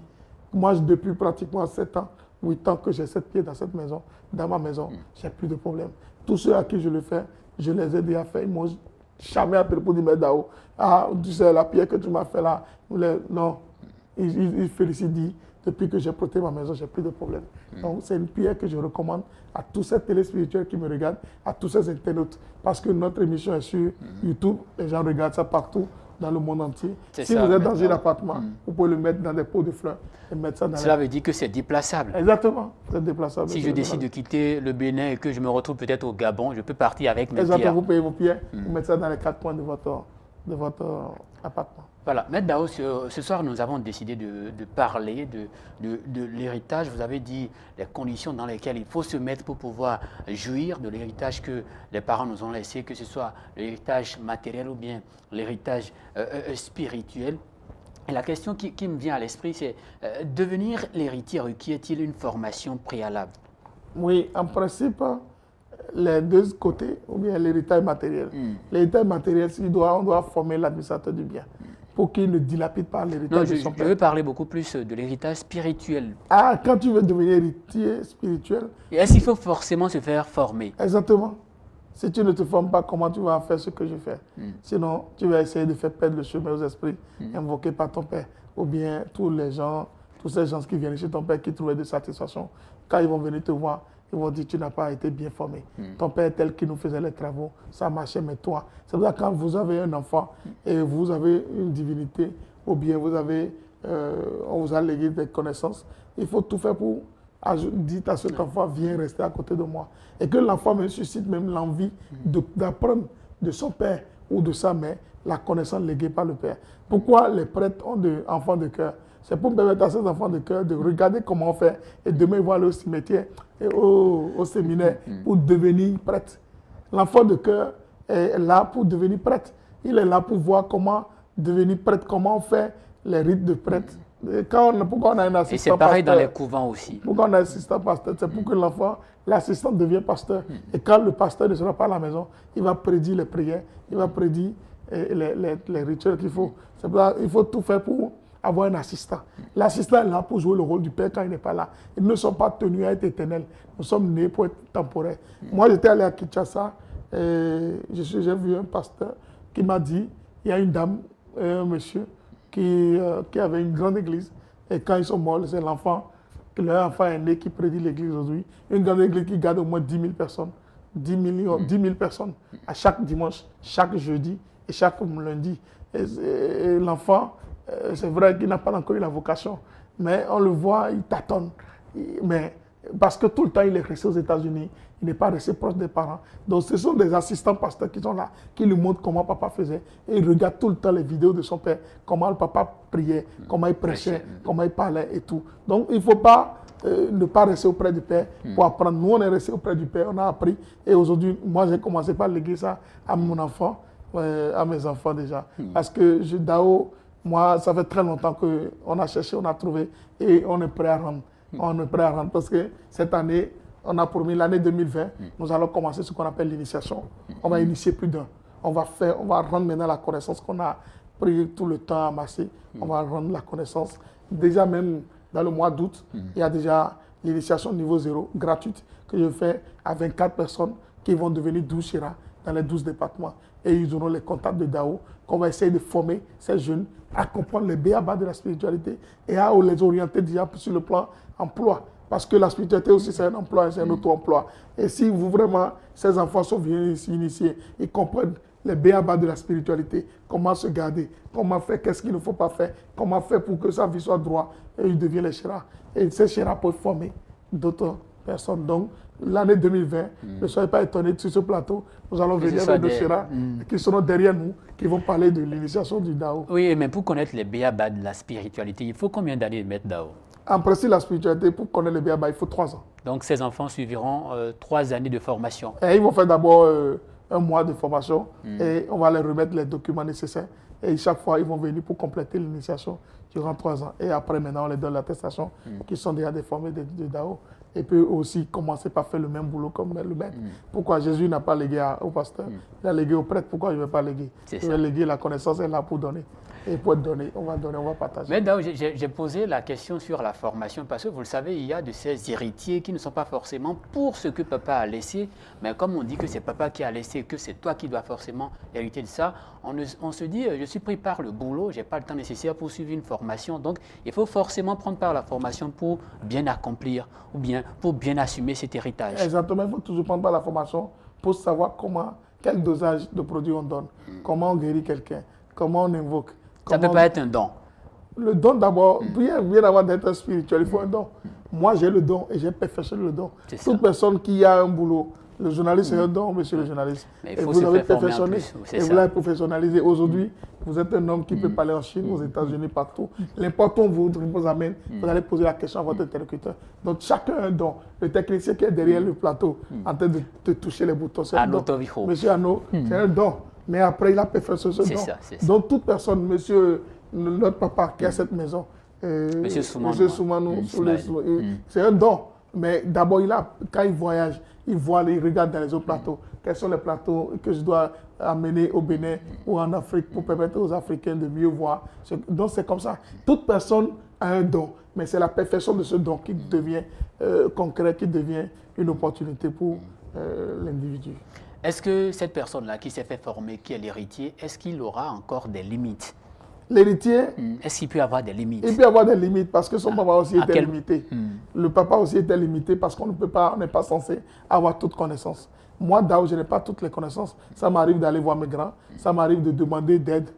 Moi, depuis pratiquement 7 ans, 8 ans que j'ai cette pierre dans cette maison, dans ma maison, j'ai plus de problème. Tous ceux à qui je le fais, je les ai déjà fait. Ils m'ont jamais appelé pour dire, mais Dao, ah, tu sais, la pierre que tu m'as fait là, non. Ils félicitent, disent, depuis que j'ai protégé ma maison, j'ai plus de problème. Donc, c'est une pierre que je recommande à tous ces téléspirituels qui me regardent, à tous ces internautes, parce que notre émission est sur YouTube, les gens regardent ça partout dans le monde entier. Si vous êtes dans un appartement, vous pouvez le mettre dans des pots de fleurs et mettre ça dans Cela veut dire que c'est déplaçable. Exactement, c'est déplaçable. Si je décide de quitter le Bénin et que je me retrouve peut-être au Gabon, je peux partir avec mes pierres. Exactement, vous payez vos pierres, vous mettez ça dans les 4 coins de votre appartement. Voilà, Maître Dao, ce soir, nous avons décidé de parler de l'héritage. Vous avez dit les conditions dans lesquelles il faut se mettre pour pouvoir jouir de l'héritage que les parents nous ont laissé, que ce soit l'héritage matériel ou bien l'héritage spirituel. Et la question qui me vient à l'esprit, c'est devenir l'héritier requiert-il une formation préalable? Oui, en principe, les deux côtés, ou bien l'héritage matériel. L'héritage matériel, on doit former l'administrateur du bien pour qu'il ne dilapide pas l'héritage de son père. Je veux parler beaucoup plus de l'héritage spirituel. Ah, quand tu veux devenir héritier spirituel... Est-ce qu'il faut forcément se faire former? Exactement. Si tu ne te formes pas, comment tu vas faire ce que je fais? Sinon, tu vas essayer de faire perdre le chemin aux esprits invoqués par ton père. Ou bien tous ces gens qui viennent chez ton père qui trouvaient de satisfaction, quand ils vont venir te voir, ils vont dire tu n'as pas été bien formé. Ton père est tel qui nous faisait les travaux, ça marchait, mais toi. C'est pour ça que quand vous avez un enfant et vous avez une divinité, ou bien on vous a légué des connaissances, il faut tout faire pour dire à cet enfant, viens rester à côté de moi. Et que l'enfant me suscite même l'envie d'apprendre de son père ou de sa mère la connaissance léguée par le père. Pourquoi les prêtres ont des enfants de cœur? C'est pour permettre à ces enfants de cœur de regarder comment on fait et demain ils vont aller au cimetière et au séminaire pour devenir prêtre. L'enfant de cœur est là pour devenir prêtre. Il est là pour voir comment devenir prêtre, comment on fait les rites de prêtre. Pourquoi on a un assistant pasteur? Et c'est pareil dans les couvents aussi. Pourquoi on a un assistant pasteur? C'est pour que l'assistant devienne pasteur. Et quand le pasteur ne sera pas à la maison, il va prédire les prières, il va prédire les rituels qu'il faut. C'est pour ça qu'il faut tout faire pour avoir un assistant. L'assistant est là pour jouer le rôle du père quand il n'est pas là. Ils ne sont pas tenus à être éternels. Nous sommes nés pour être temporaires. Moi, j'étais allé à Kinshasa et j'ai vu un pasteur qui m'a dit, il y a une dame, un monsieur, qui avait une grande église. Et quand ils sont morts, c'est l'enfant, leur enfant est né qui prédit l'église aujourd'hui. Une grande église qui garde au moins 10 000 personnes. 10 000 personnes à chaque dimanche, chaque jeudi et chaque lundi. Et l'enfant, c'est vrai qu'il n'a pas encore eu la vocation, mais on le voit, il tâtonne. Mais parce que tout le temps, il est resté aux États-Unis, il n'est pas resté proche des parents. Donc, ce sont des assistants pasteurs qui sont là, qui lui montrent comment papa faisait. Et il regarde tout le temps les vidéos de son père, comment le papa priait, comment il prêchait, comment il parlait et tout. Donc, il ne faut pas ne pas rester auprès du père pour apprendre. Nous, on est resté auprès du père, on a appris. Et aujourd'hui, moi, j'ai commencé par léguer ça à mon enfant, à mes enfants déjà. Parce que Dao, moi, ça fait très longtemps qu'on a cherché, on a trouvé et on est prêt à rendre. On est prêt à rendre parce que cette année, on a promis l'année 2020, nous allons commencer ce qu'on appelle l'initiation. On va initier plus d'un. On va rendre maintenant la connaissance qu'on a pris tout le temps à amasser. On va rendre la connaissance. Déjà même dans le mois d'août, il y a déjà l'initiation niveau 0 gratuite que je fais à 24 personnes qui vont devenir 12 Shira dans les 12 départements. Et ils auront les contacts de Dao qu'on va essayer de former ces jeunes à comprendre les béabas de la spiritualité et à les orienter déjà sur le plan emploi. Parce que la spiritualité aussi, c'est un emploi, c'est un auto-emploi. Et si vous vraiment, ces enfants sont bien initiés, ils comprennent les béabas de la spiritualité, comment se garder, comment faire, qu'est-ce qu'il ne faut pas faire, comment faire pour que sa vie soit droite, et ils deviennent les Shira. Et ces Shira peuvent former d'autres personnes. Donc, l'année 2020, ne soyez pas étonnés sur ce plateau, nous allons venir avec des Shira qui seront derrière nous, qui vont parler de l'initiation du Dao. Oui, mais pour connaître les béabas de la spiritualité, il faut combien d'années de maître Dao? En principe, la spiritualité, pour connaître les béabas, il faut 3 ans. Donc, ces enfants suivront 3 années de formation. Et ils vont faire d'abord 1 mois de formation et on va leur remettre les documents nécessaires. Et chaque fois, ils vont venir pour compléter l'initiation durant 3 ans. Et après, maintenant, on les donne l'attestation qui sont déjà déformés de Dao. Et puis aussi commencer par faire le même boulot comme le maître. Pourquoi Jésus n'a pas légué au pasteur, il a légué au prêtre. Pourquoi je ne vais pas léguer? Je vais léguer, la connaissance est là pour donner. Et pour être donné, on va partager. Mais Dao, j'ai posé la question sur la formation parce que vous le savez, il y a de ces héritiers qui ne sont pas forcément pour ce que papa a laissé, mais comme on dit que c'est papa qui a laissé, que c'est toi qui dois forcément hériter de ça, on se dit, je suis pris par le boulot, je n'ai pas le temps nécessaire pour suivre une formation, donc il faut forcément prendre part à la formation pour bien accomplir ou bien pour bien assumer cet héritage. Exactement, il faut toujours prendre part à la formation pour savoir quel dosage de produit on donne, comment on guérit quelqu'un, comment on invoque. Ça ne peut pas être un don. Le don d'abord, bien avant d'être spirituel, il faut un don. Moi, j'ai le don et j'ai perfectionné le don. Toute personne qui a un boulot, le journaliste c'est un don, monsieur le journaliste. Mais il faut et vous se l'avez faire former perfectionné en plus, et vous l'avez professionnalisé. Aujourd'hui, vous êtes un homme qui peut parler en Chine, aux États-Unis, partout. N'importe où vous amène, vous allez poser la question à votre interlocuteur. Donc chacun a un don. Le technicien qui est derrière le plateau, en train de toucher les boutons, c'est un don. Monsieur Arnaud, c'est un don. Mais après, il a perfectionné ce don. Ça. Donc, toute personne, monsieur, notre papa qui a cette maison, monsieur Soumanou, c'est un don. Mais d'abord, quand il voyage, il regarde dans les autres plateaux. Quels sont les plateaux que je dois amener au Bénin ou en Afrique pour permettre aux Africains de mieux voir. Donc, c'est comme ça. Toute personne a un don. Mais c'est la perfection de ce don qui devient concret, qui devient une opportunité pour l'individu. Est-ce que cette personne-là qui s'est fait former, qui est l'héritier, est-ce qu'il aura encore des limites? L'héritier, est-ce qu'il peut avoir des limites? Il peut avoir des limites parce que son papa aussi était limité. Le papa aussi était limité parce qu'on n'est pas censé avoir toute connaissance. Moi, Dao, je n'ai pas toutes les connaissances. Ça m'arrive d'aller voir mes grands, ça m'arrive de demander d'aide.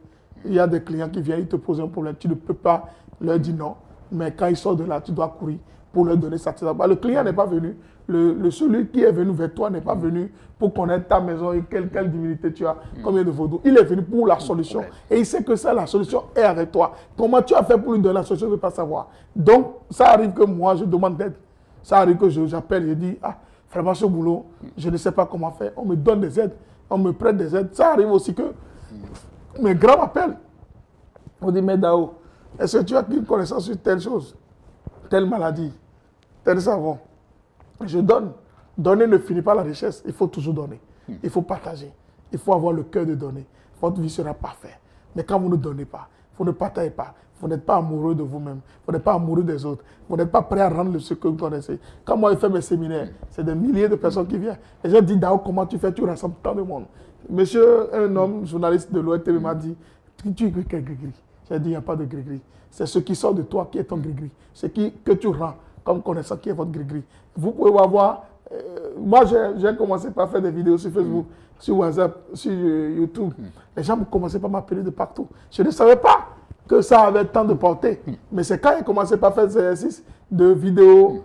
Il y a des clients qui viennent, ils te posent un problème, tu ne peux pas leur dire non. Mais quand ils sortent de là, tu dois courir pour leur donner satisfaction. Le client n'est pas venu. Celui qui est venu vers toi n'est pas venu pour connaître ta maison et quelle divinité tu as, combien de vaudou. Il est venu pour la solution. Et il sait que ça, la solution est avec toi. Comment tu as fait pour lui donner la solution, je ne veux pas savoir. Donc, ça arrive que moi, je demande d'aide. Ça arrive que j'appelle, je dis, vraiment ce boulot, je ne sais pas comment faire. On me donne des aides, on me prête des aides. Ça arrive aussi que mes grands m'appellent. On dit, mais Dao, est-ce que tu as une connaissance sur telle chose, telle maladie, tel savon? Je donne. Donner ne finit pas la richesse. Il faut toujours donner. Il faut partager. Il faut avoir le cœur de donner. Votre vie sera parfaite. Mais quand vous ne donnez pas, vous ne partagez pas, vous n'êtes pas amoureux de vous-même, vous n'êtes pas amoureux des autres, vous n'êtes pas prêt à rendre ce que vous connaissez. Quand moi, je fais mes séminaires, c'est des milliers de personnes qui viennent. Et je dis, Dao, comment tu fais? Tu rassembles tant de monde. Monsieur, un homme, journaliste de l'ORTV m'a dit, tu es gris-gris. J'ai dit, il n'y a pas de gris-gris. C'est ce qui sort de toi qui est ton gris-gris. Ce que tu rends comme connaissant qui est votre gris-gris. Vous pouvez avoir... moi, j'ai commencé par faire des vidéos sur Facebook, sur WhatsApp, sur YouTube. Les gens ont commencé par m'appeler de partout. Je ne savais pas que ça avait tant de portée. Mais c'est quand j'ai commencé par faire ces exercices de vidéos.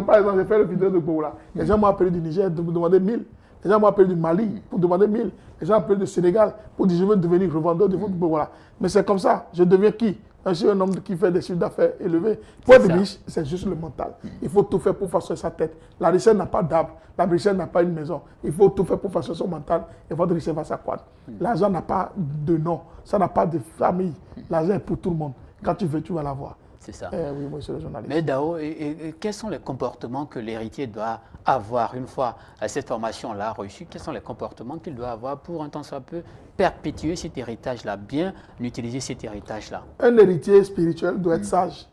Par exemple, j'ai fait la vidéo de Boula. Les gens m'ont appelé du Niger pour me demander 1000. Les gens m'ont appelé du Mali pour demander 1000. Les gens m'ont appelé du Sénégal pour dire je veux devenir revendeur de votre Boula. Mais c'est comme ça. Je deviens qui? Je suis un homme qui fait des chiffres d'affaires élevés. Pour être riche, c'est juste le mental. Il faut tout faire pour façonner sa tête. La richesse n'a pas d'arbre. La richesse n'a pas une maison. Il faut tout faire pour façonner son mental et votre richesse va s'accroître. L'argent n'a pas de nom. Ça n'a pas de famille. L'argent est pour tout le monde. Quand tu veux, tu vas l'avoir. C'est ça. Oui, monsieur le journaliste. Mais Dao, et quels sont les comportements que l'héritier doit avoir une fois cette formation-là reçue? Quels sont les comportements qu'il doit avoir pour un temps soit peu perpétuer cet héritage-là, bien utiliser cet héritage-là? Un héritier spirituel doit être sage,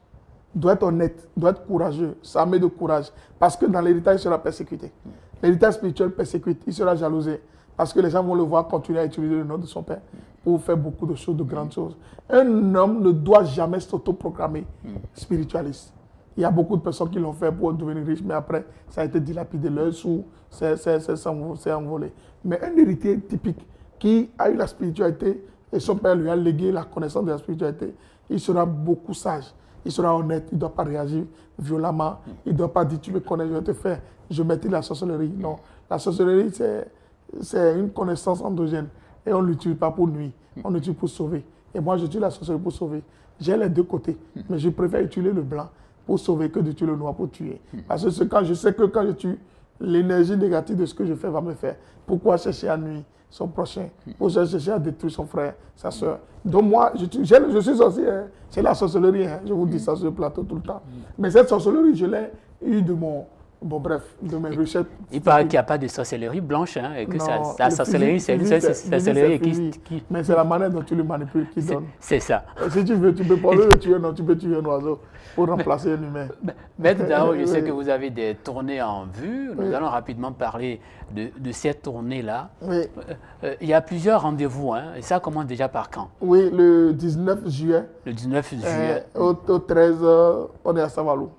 doit être honnête, doit être courageux, s'armer de courage. Parce que dans l'héritage, il sera persécuté. L'héritage spirituel persécute, il sera jalousé. Parce que les gens vont le voir continuer à utiliser le nom de son père pour faire beaucoup de choses, de grandes choses. Un homme ne doit jamais s'autoproclamer spiritualiste. Il y a beaucoup de personnes qui l'ont fait pour devenir riches, mais après, ça a été dilapidé, leur sous s'est envolé. Mais un héritier typique qui a eu la spiritualité et son père lui a légué la connaissance de la spiritualité, il sera beaucoup sage, il sera honnête, il ne doit pas réagir violemment, il ne doit pas dire tu me connais, je vais te faire, je mettrai la sorcellerie. Non, la sorcellerie c'est une connaissance endogène et on ne l'utilise pas pour nuire, on l'utilise pour sauver. Et moi j'utilise la sorcellerie pour sauver. J'ai les deux côtés, mais je préfère utiliser le blanc pour sauver que d'utiliser le noir pour tuer. Parce que quand je sais que quand je tue, l'énergie négative de ce que je fais va me faire. Pourquoi chercher à nuire son prochain? Pourquoi chercher à détruire son frère, sa soeur? Donc moi, je suis sorcier, hein. C'est la sorcellerie, hein. Je vous dis ça sur le plateau tout le temps. Mais cette sorcellerie, je l'ai eue de mes recherches. Il paraît qu'il n'y a pas de sorcellerie blanche, hein, et que Non, la sorcellerie, c'est une sorcellerie qui... Mais c'est la manière dont tu le manipules qui donne. C'est ça. Si tu veux, tu peux pas le tuer, non, tu peux tuer un oiseau pour remplacer un humain. Maître Dao, je sais que vous avez des tournées en vue. Nous allons rapidement parler de cette tournée-là. Oui. Il y a plusieurs rendez-vous, hein, et ça commence déjà par quand? Oui, le 19 juillet. Le 19 juillet. Au 13, on est à Savalou.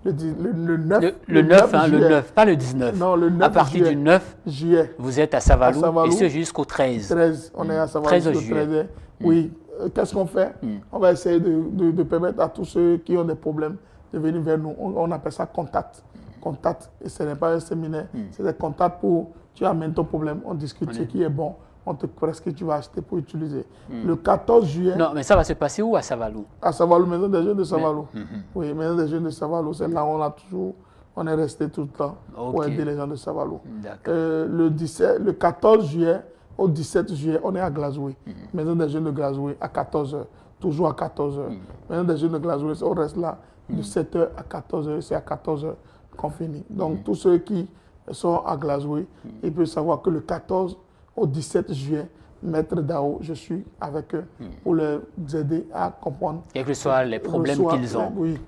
Le 9. Le 9, hein, le 9, pas le 19. Non, le 9 à partir du 9 juillet, vous êtes à Savalou, et ce jusqu'au 13. 13, on est à Savalou. 13 juillet. 13. Oui, qu'est-ce qu'on fait? On va essayer de permettre à tous ceux qui ont des problèmes de venir vers nous. On appelle ça contact. Contact, et ce n'est pas un séminaire, c'est des contacts pour tu amènes ton problème, on discute ce qui est bon, on te prescrit, tu vas acheter pour utiliser. Le 14 juillet... Non, mais ça va se passer où à Savalou? À Savalou, Maison des Jeunes de Savalou. Oui, Maison des Jeunes de Savalou, c'est là où on est resté tout le temps pour aider les gens de Savalou. Le 14 juillet au 17 juillet, on est à Glazoué. Maison des Jeunes de Glazoué à 14h, toujours à 14h. Maison des Jeunes de Glazoué, on reste là de 7h à 14h, c'est à 14h qu'on finit. Donc tous ceux qui sont à Glazoué, ils peuvent savoir que le 14 au 17 juillet, Maître Dao, je suis avec eux pour les aider à comprendre. Quels que soient les problèmes qu'ils ont. Oui.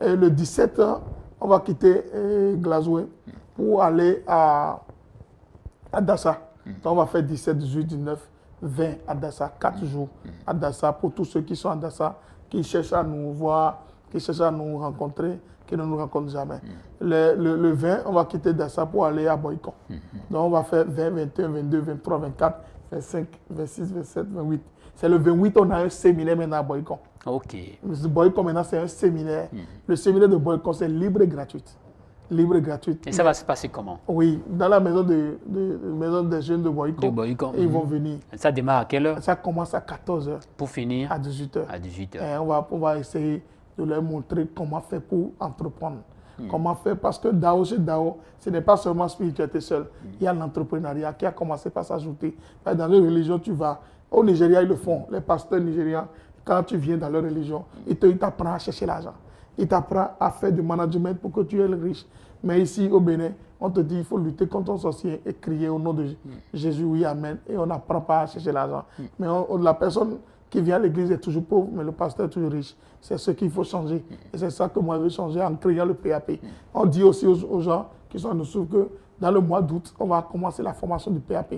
Et le 17, on va quitter Glazoué pour aller à Dassa. Donc on va faire 17, 18, 19, 20 à Dassa, 4 jours à Dassa pour tous ceux qui sont à Dassa, qui cherchent à nous voir, qui cherchent à nous rencontrer, qui ne nous rencontrent jamais. Le 20, on va quitter Dassa pour aller à Boycon. Donc on va faire 20, 21, 22, 23, 24, 25, 26, 27, 28. C'est le 28, on a un séminaire maintenant à Boycon. Ok. Boycon maintenant, c'est un séminaire. Le séminaire de Boycon, c'est libre et gratuit. Libre et gratuit. Et ça va se passer comment? Oui, dans la maison des jeunes de Boycon. Ils vont venir. Ça démarre à quelle heure? Ça commence à 14h. Pour finir? À 18h. À 18h. Et on va essayer de leur montrer comment faire pour entreprendre. Comment faire, parce que Dao, chez Dao, ce n'est pas seulement spiritualité seule. Il y a l'entrepreneuriat qui a commencé par s'ajouter. Dans les religions, tu vas. Au Nigeria, ils le font. Les pasteurs nigérians, quand tu viens dans leur religion, ils t'apprennent à chercher l'argent. Ils t'apprennent à faire du management pour que tu es riche. Mais ici, au Bénin, on te dit qu'il faut lutter contre un sorcier et crier au nom de Jésus, oui, amen. Et on n'apprend pas à chercher l'argent. Mais la personne qui vient à l'église est toujours pauvre, mais le pasteur est toujours riche. C'est ce qu'il faut changer. Et c'est ça que moi, je veux changer en créant le PAP. On dit aussi aux gens qui sont en dessous que dans le mois d'août, on va commencer la formation du PAP.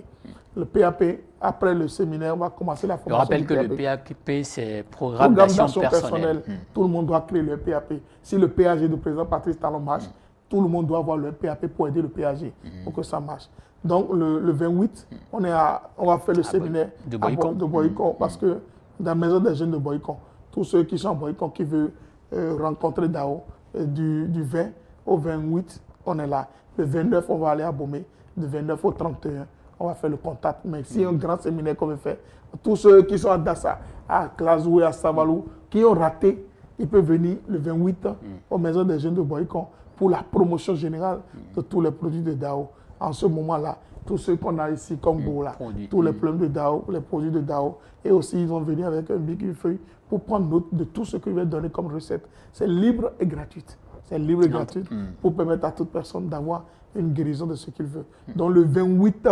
Le PAP, après le séminaire, on va commencer la formation du PAP. Je rappelle que le PAP, c'est Programme d'action personnelle. Tout le monde doit créer le PAP. Si le PAG du président Patrice Talon marche, tout le monde doit avoir le PAP pour aider le PAG, pour que ça marche. Donc, le 28, on va faire le séminaire de Boycon. Parce que dans la maison des jeunes de Boycon, tous ceux qui sont à Boycon, qui veulent rencontrer Dao, du 20 au 28, on est là. Le 29, on va aller à Bomé. Du 29 au 31, on va faire le contact. Mais si un grand séminaire qu'on veut faire, tous ceux qui sont à Dassa, à Glazoué, à Savalou, qui ont raté, ils peuvent venir le 28 aux maisons des jeunes de Boycon pour la promotion générale de tous les produits de Dao. En ce moment-là, tous ceux qu'on a ici comme Gola, Produits. tous les problèmes de DAO, les produits de DAO. Et aussi, ils vont venir avec un bic, une feuille pour prendre note de tout ce qu'ils veulent donner comme recette. C'est libre et gratuit. C'est libre et gratuit pour permettre à toute personne d'avoir une guérison de ce qu'il veut. Donc le 28,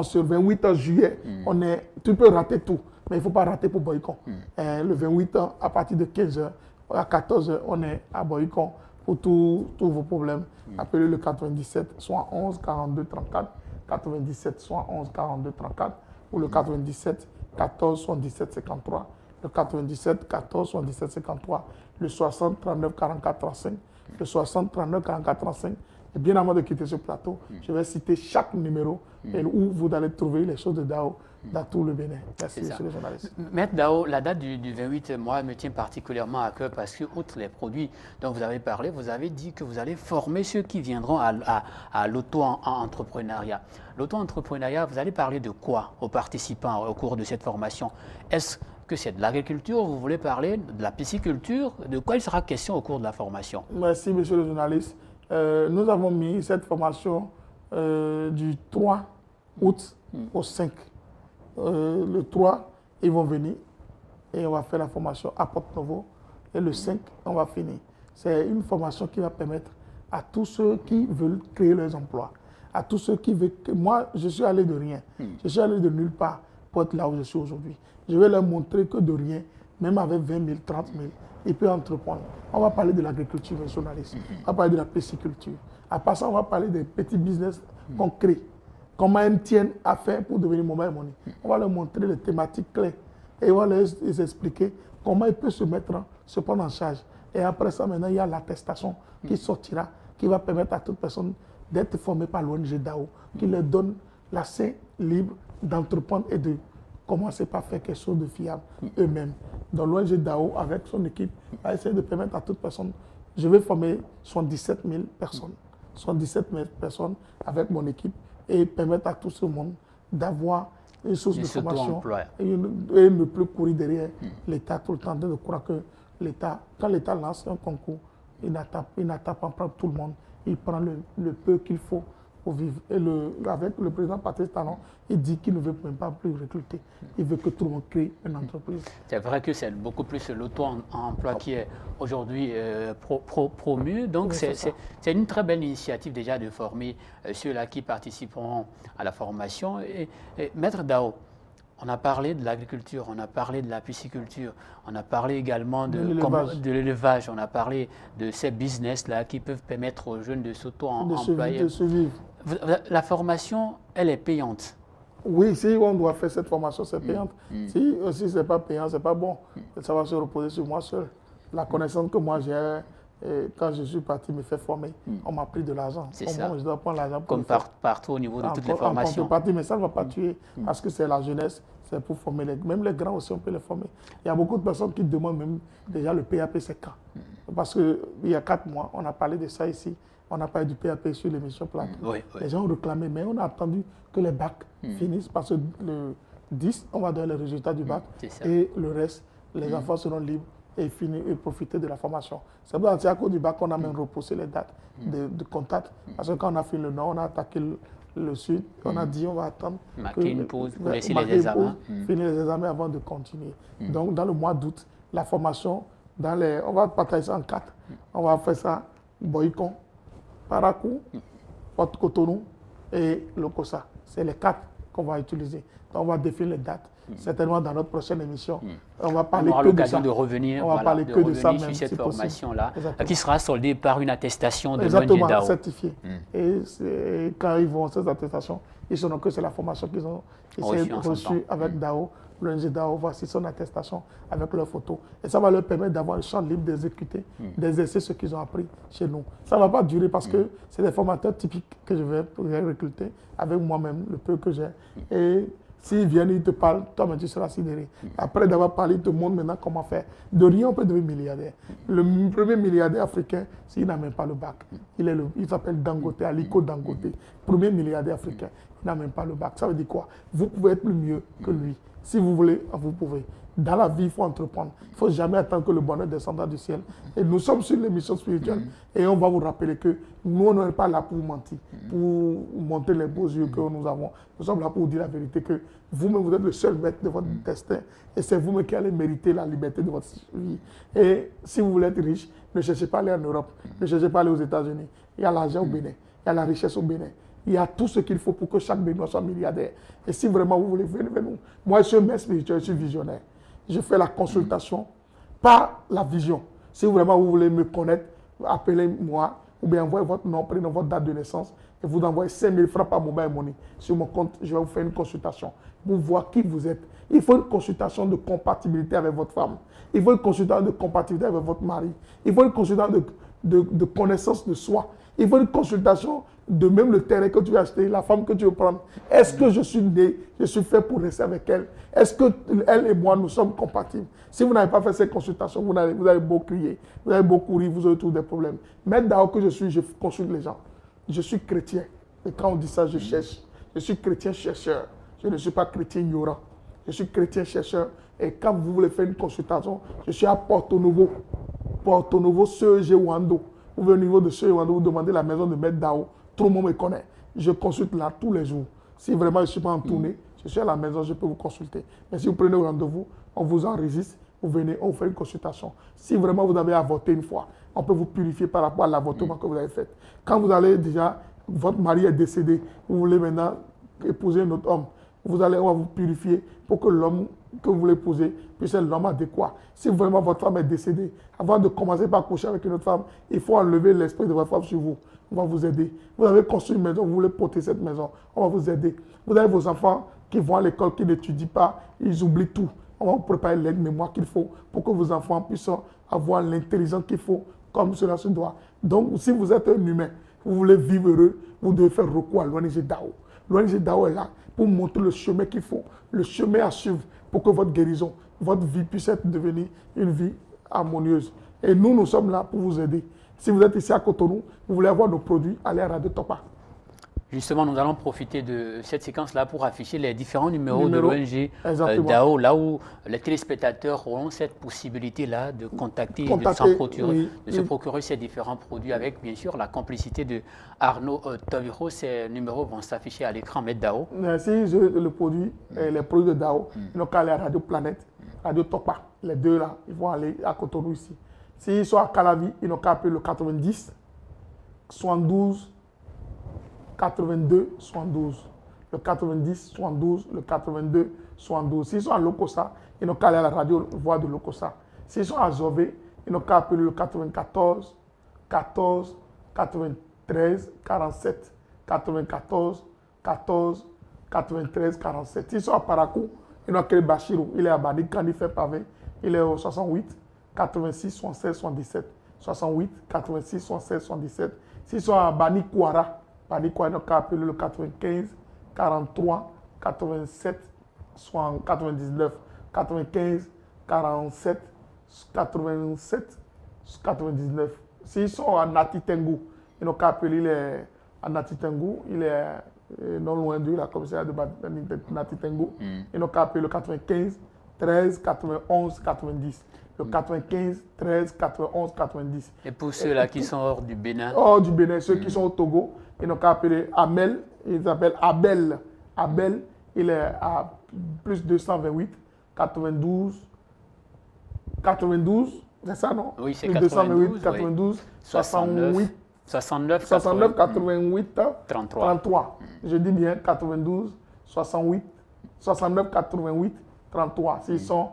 sur 28 juillet, tu peux rater tout, mais il ne faut pas rater pour Boycon. Le 28, à partir de 15h à 14h, on est à Boycon pour tous vos problèmes. Appelez le 97 71 42 34, 97 71 42 34 ou le 97 14 77 53, le 97 14 77 53, le 60 39 44 35, le 60 39 44 35. Et bien avant de quitter ce plateau, je vais citer chaque numéro où vous allez trouver les choses de DAO dans tout le Bénin. Merci, monsieur le journaliste. Maître Dao, la date du 28, moi, me tient particulièrement à cœur parce que, outre les produits dont vous avez parlé, vous avez dit que vous allez former ceux qui viendront à l'auto-entrepreneuriat. L'auto-entrepreneuriat, vous allez parler de quoi aux participants au cours de cette formation? Est-ce que c'est de l'agriculture, vous voulez parler de la pisciculture? De quoi il sera question au cours de la formation? Merci, monsieur le journaliste. Nous avons mis cette formation du 3 août au 5. Le 3, ils vont venir et on va faire la formation à Porte-Novo. Et le 5, on va finir. C'est une formation qui va permettre à tous ceux qui veulent créer leurs emplois, à tous ceux qui veulent... Moi, je suis allé de rien. Je suis allé de nulle part pour être là où je suis aujourd'hui. Je vais leur montrer que de rien, même avec 20 000, 30 000, ils peuvent entreprendre. On va parler de l'agriculture nationaliste. On va parler de la pisciculture. À part ça, on va parler des petits business qu'on crée. Comment MTN a fait pour devenir mobile money. On va leur montrer les thématiques clés et on va leur expliquer comment ils peuvent se prendre en charge. Et après ça, maintenant, il y a l'attestation qui sortira, qui va permettre à toute personne d'être formée par l'ONG DAO, qui leur donne l'accès libre d'entreprendre et de commencer par faire quelque chose de fiable eux-mêmes. Donc l'ONG DAO, avec son équipe, va essayer de permettre à toute personne. Je vais former 77 000 personnes. 77 000 personnes avec mon équipe et permettre à tout ce monde d'avoir une source de formation et ne plus courir derrière l'État tout le temps, de croire que l'État, quand l'État lance un concours, il n'attaque pas tout le monde, il prend le peu qu'il faut pour vivre. Et avec le président Patrice Talon, il dit qu'il ne veut même pas plus recruter, il veut que tout le monde crée une entreprise. C'est vrai que c'est beaucoup plus l'auto-emploi qui est aujourd'hui promu. Donc oui, c'est une très belle initiative déjà de former ceux-là qui participeront à la formation. Et Maître Dao, on a parlé de l'agriculture, on a parlé de la pisciculture, on a parlé également de l'élevage, on a parlé de ces business-là qui peuvent permettre aux jeunes de s'auto-employer. De se vivre. La formation, elle est payante. Oui, si on doit faire cette formation, c'est payante. Si ce n'est pas payant, ce n'est pas bon. Ça va se reposer sur moi seul. La connaissance que moi j'ai, quand je suis parti me faire former, on m'a pris de l'argent. C'est ça. Moi, je dois prendre l'argent pour comme partout au niveau de toutes les formations. Mais ça ne va pas tuer parce que c'est la jeunesse, c'est pour former même les grands aussi, on peut les former. Il y a beaucoup de personnes qui demandent même déjà le PAP, c'est quand. Parce qu'il y a 4 mois, on a parlé de ça ici. On a parlé du PAP sur l'émission Plateau. Les gens ont réclamé, mais on a attendu que les bacs finissent parce que le 10, on va donner les résultats du bac et le reste, les enfants seront libres et profiter de la formation. C'est à cause du bac qu'on a même repoussé les dates de contact. Parce que quand on a fini le nord, on a attaqué le sud, on a dit on va attendre. Marquer une pause pour laisser les examens. Finir les examens avant de continuer. Donc dans le mois d'août, la formation, on va partager ça en 4. On va faire ça Boycon, Parakou, Porte-Cotonou et Lokossa. C'est les 4 qu'on va utiliser. Donc on va définir les dates. Certainement dans notre prochaine émission. On va parler que de ça. On va parler que de ça même, sur cette formation-là, qui sera soldée par une attestation de Exactement, l'ONG DAO. Certifiée. Et quand ils vont ces attestations, ils sauront que c'est la formation qu'ils ont reçue avec DAO. L'ONG DAO, voici son attestation avec leurs photos. Et ça va leur permettre d'avoir le champ libre d'exécuter, d'exercer ce qu'ils ont appris chez nous. Ça ne va pas durer parce que c'est des formateurs typiques que je vais recruter avec moi-même, le peu que j'ai. Et s'ils viennent, ils te parlent, toi-même tu seras sidéré. Après d'avoir parlé, ils te montrent maintenant comment faire. De rien, on peut devenir milliardaire. Le premier milliardaire africain, s'il n'a même pas le bac, il s'appelle Dangote, Aliko Dangote. Premier milliardaire africain, il n'a même pas le bac. Ça veut dire quoi? Vous pouvez être le mieux que lui. Si vous voulez, vous pouvez. Dans la vie, il faut entreprendre. Il ne faut jamais attendre que le bonheur descende du ciel. Et nous sommes sur l'émission spirituelle. Et on va vous rappeler que nous, on n'est pas là pour vous mentir, pour montrer les beaux yeux que nous avons. Nous sommes là pour vous dire la vérité que vous-même, vous êtes le seul maître de votre destin. Et c'est vous-même qui allez mériter la liberté de votre vie. Et si vous voulez être riche, ne cherchez pas à aller en Europe. Ne cherchez pas à aller aux États-Unis. Il y a l'argent au Bénin. Il y a la richesse au Bénin. Il y a tout ce qu'il faut pour que chaque Béninois soit milliardaire. Et si vraiment vous voulez, venez vers nous. Moi, je suis un maître spirituel, je suis visionnaire. Je fais la consultation, pas la vision. Si vraiment vous voulez me connaître, appelez-moi ou bien envoyez votre nom, prénom, votre date de naissance et vous envoyez 5 000 francs par mobile money sur mon compte. Je vais vous faire une consultation pour voir qui vous êtes. Il faut une consultation de compatibilité avec votre femme. Il faut une consultation de compatibilité avec votre mari. Il faut une consultation de connaissance de soi. Il faut une consultation de même le terrain que tu veux acheter, la femme que tu veux prendre. Est-ce que je suis né, je suis fait pour rester avec elle? Est-ce que elle et moi, nous sommes compatibles? Si vous n'avez pas fait cette consultation, vous avez beau crier, vous avez beau courir, vous aurez tous des problèmes. Maître Dao que je suis, je consulte les gens. Je suis chrétien. Et quand on dit ça, je cherche. Je suis chrétien chercheur. Je ne suis pas chrétien ignorant. Je suis chrétien chercheur. Et quand vous voulez faire une consultation, je suis à Porto Novo. Porto Novo, CEG Wando. Vous venez au niveau de CEG Wando, vous demandez la maison de Maître Dao. Tout le monde me connaît. Je consulte là tous les jours. Si vraiment je ne suis pas en tournée, je suis à la maison, je peux vous consulter. Mais si vous prenez rendez-vous, on vous enregistre, vous venez, on vous fait une consultation. Si vraiment vous avez avorté une fois, on peut vous purifier par rapport à l'avortement que vous avez fait. Quand vous allez déjà, votre mari est décédé, vous voulez maintenant épouser un autre homme, on va vous purifier pour que l'homme que vous voulez épouser puisse être l'homme adéquat. Si vraiment votre femme est décédée, avant de commencer par coucher avec une autre femme, il faut enlever l'esprit de votre femme sur vous. On va vous aider. Vous avez construit une maison, vous voulez porter cette maison, on va vous aider. Vous avez vos enfants qui vont à l'école, qui n'étudient pas, ils oublient tout. On va vous préparer l'aide mémoire qu'il faut pour que vos enfants puissent avoir l'intelligence qu'il faut, comme cela se doit. Donc, si vous êtes un humain, vous voulez vivre heureux, vous devez faire recours à l'ONG Dao. L'ONG Dao est là pour montrer le chemin qu'il faut, le chemin à suivre pour que votre guérison, votre vie puisse devenir une vie harmonieuse. Et nous, nous sommes là pour vous aider. Si vous êtes ici à Cotonou, vous voulez avoir nos produits, allez à Radio Topa. Justement, nous allons profiter de cette séquence-là pour afficher les différents numéros de l'ONG DAO, là où les téléspectateurs auront cette possibilité-là de contacter, de se procurer ces différents produits avec, bien sûr, la complicité de Arnaud Taviro. Ces numéros vont s'afficher à l'écran, mais DAO. Si le produit, les produits de DAO, ils n'ont qu'à aller à Radio Planète, Radio Topa. Les deux là, ils vont aller à Cotonou ici. S'ils sont à Calavi, ils n'ont qu'à appeler le 90 72 82 72. Le 90 72, le 82 72. S'ils sont à Lokossa, ils n'ont qu'à aller à la radio voix de Lokossa. S'ils sont à Zové, ils n'ont qu'à appeler le 94 14 93 47. 94 14 93 47. S'ils sont à Parakou, ils n'ont qu'à aller à Bachirou. Il est à Badi, quand il fait pavé, il est au 68 86 76 77. 68 86 76 77. S'ils sont à Bani Kouara, ils n'ont qu'à appeler le 95 43 87 99. 95 47 87 99. S'ils sont à Natitengu, ils n'ont qu'à appeler à Natitengu, il est non loin de la commissaire de Natitengu. Ils n'ont qu'à appeler le 95 13 91 90. Le 95 13 91 90. Et pour ceux-là qui sont hors du Bénin? Hors du Bénin, ceux qui sont au Togo, ils n'ont qu'à appeler Amel, ils s'appellent Abel. Abel, il est à plus 228 92 92, c'est ça non? Oui, c'est 228 92 68 69 88 33. 33. Je dis bien 92 68 69 88 33. S'ils sont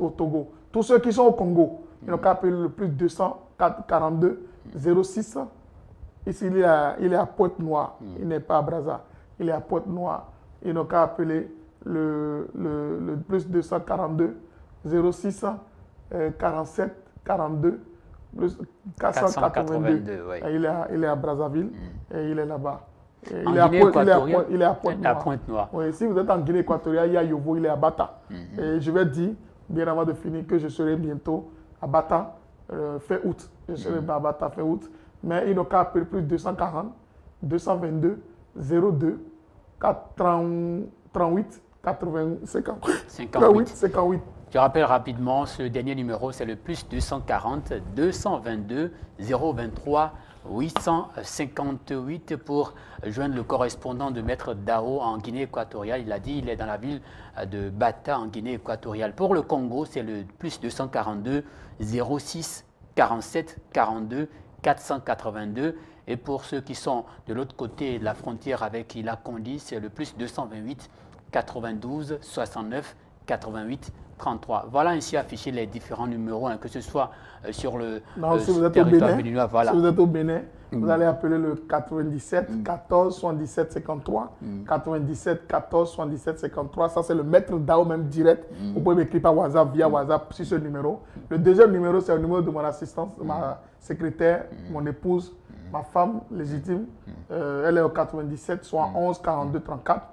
au Togo. Tous ceux qui sont au Congo, ils n'ont qu'à appeler le plus 242 06. Ici, il est à Pointe-Noire. Il n'est pas à Brazza. Il est à Pointe-Noire. Ils n'ont qu'à appeler le plus 242 06 47 42 plus 482. Ouais. Il est à Brazzaville et il est là-bas. Il est à Pointe-Noire. Oui, si vous êtes en Guinée équatoriale, il y a Yovo, il est à Bata. Et je vais dire, bien avant de finir, que je serai bientôt à Bata, fin août. Je serai à Bata fin août. Mais ils n'ont qu'à appeler plus 240 222 02 38 80 58 58 Je rappelle rapidement, ce dernier numéro, c'est le plus 240 222 023 858 pour joindre le correspondant de Maître Dao en Guinée équatoriale. Il a dit qu'il est dans la ville de Bata en Guinée équatoriale. Pour le Congo, c'est le plus 242 06 47 42 482. Et pour ceux qui sont de l'autre côté de la frontière avec la Condi, c'est le plus 228 92 69 88 33. Voilà ainsi affiché les différents numéros, hein, que ce soit sur le si vous êtes territoire au Bénin, béninois. Voilà. Si vous êtes au Bénin, vous allez appeler le 97 14 77 53. 97 14 77 53. Ça, c'est le Maître Dao même direct. Vous pouvez m'écrire par WhatsApp, via WhatsApp sur ce numéro. Le deuxième numéro, c'est le numéro de mon assistante, ma secrétaire, mon épouse, ma femme légitime. Elle est au 97 71 42 34.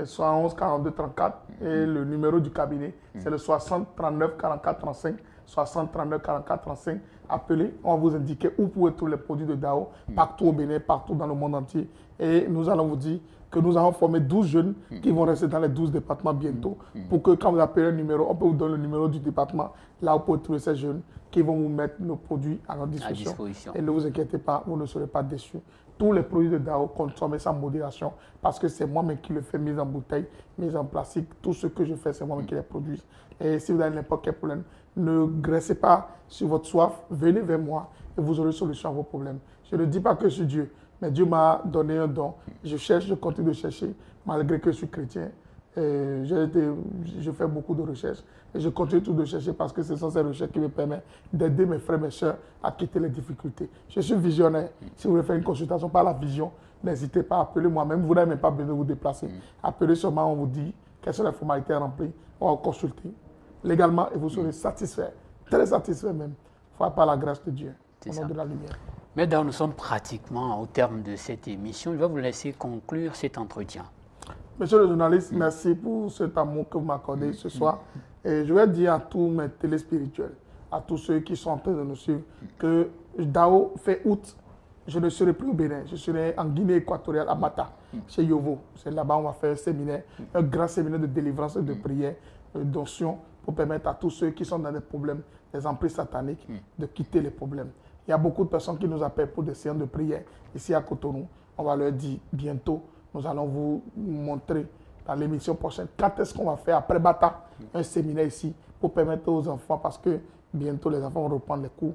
71 42 34. Et le numéro du cabinet, c'est le 60 39 44 35. 60 39 44 35. Appelez, on va vous indiquer où vous pouvez trouver les produits de Dao, partout au Bénin, partout dans le monde entier. Et nous allons vous dire que nous allons former 12 jeunes qui vont rester dans les 12 départements bientôt, pour que quand vous appelez un numéro, on peut vous donner le numéro du département, là où vous pouvez trouver ces jeunes qui vont vous mettre nos produits à notre disposition. Et ne vous inquiétez pas, vous ne serez pas déçus. Tous les produits de Dao, consommez sans modération, parce que c'est moi-même qui le fais, mise en bouteille, mise en plastique. Tout ce que je fais, c'est moi-même qui les produis. Et si vous avez n'importe quel problème, ne graissez pas sur votre soif, venez vers moi et vous aurez solution à vos problèmes. Je ne dis pas que je suis Dieu, mais Dieu m'a donné un don. Je cherche, je continue de chercher, malgré que je suis chrétien. Je fais beaucoup de recherches et je continue tout de chercher parce que ce sont ces recherches qui me permettent d'aider mes frères et mes soeurs à quitter les difficultés. Je suis visionnaire. Si vous voulez faire une consultation par la vision, n'hésitez pas à appeler moi-même. Vous n'avez même pas besoin de vous déplacer. Appelez seulement, on vous dit quelles sont les formalités à remplir. On va vous consulter légalement et vous serez satisfait, très satisfait même, par la grâce de Dieu, au nom de la lumière. Mais nous sommes pratiquement au terme de cette émission. Je vais vous laisser conclure cet entretien. Monsieur le journaliste, merci pour cet amour que vous m'accordez ce soir. Et je vais dire à tous mes téléspirituels, à tous ceux qui sont en train de nous suivre, que Dao fait août, je ne serai plus au Bénin, je serai en Guinée équatoriale, à Bata, chez Yovo. C'est là-bas on va faire un séminaire, un grand séminaire de délivrance et de prière, d'onction, pour permettre à tous ceux qui sont dans des problèmes, des emprises sataniques, de quitter les problèmes. Il y a beaucoup de personnes qui nous appellent pour des séances de prière ici à Cotonou. On va leur dire bientôt, nous allons vous montrer dans l'émission prochaine quand est-ce qu'on va faire après Bata un séminaire ici pour permettre aux enfants, parce que bientôt les enfants vont reprendre les cours.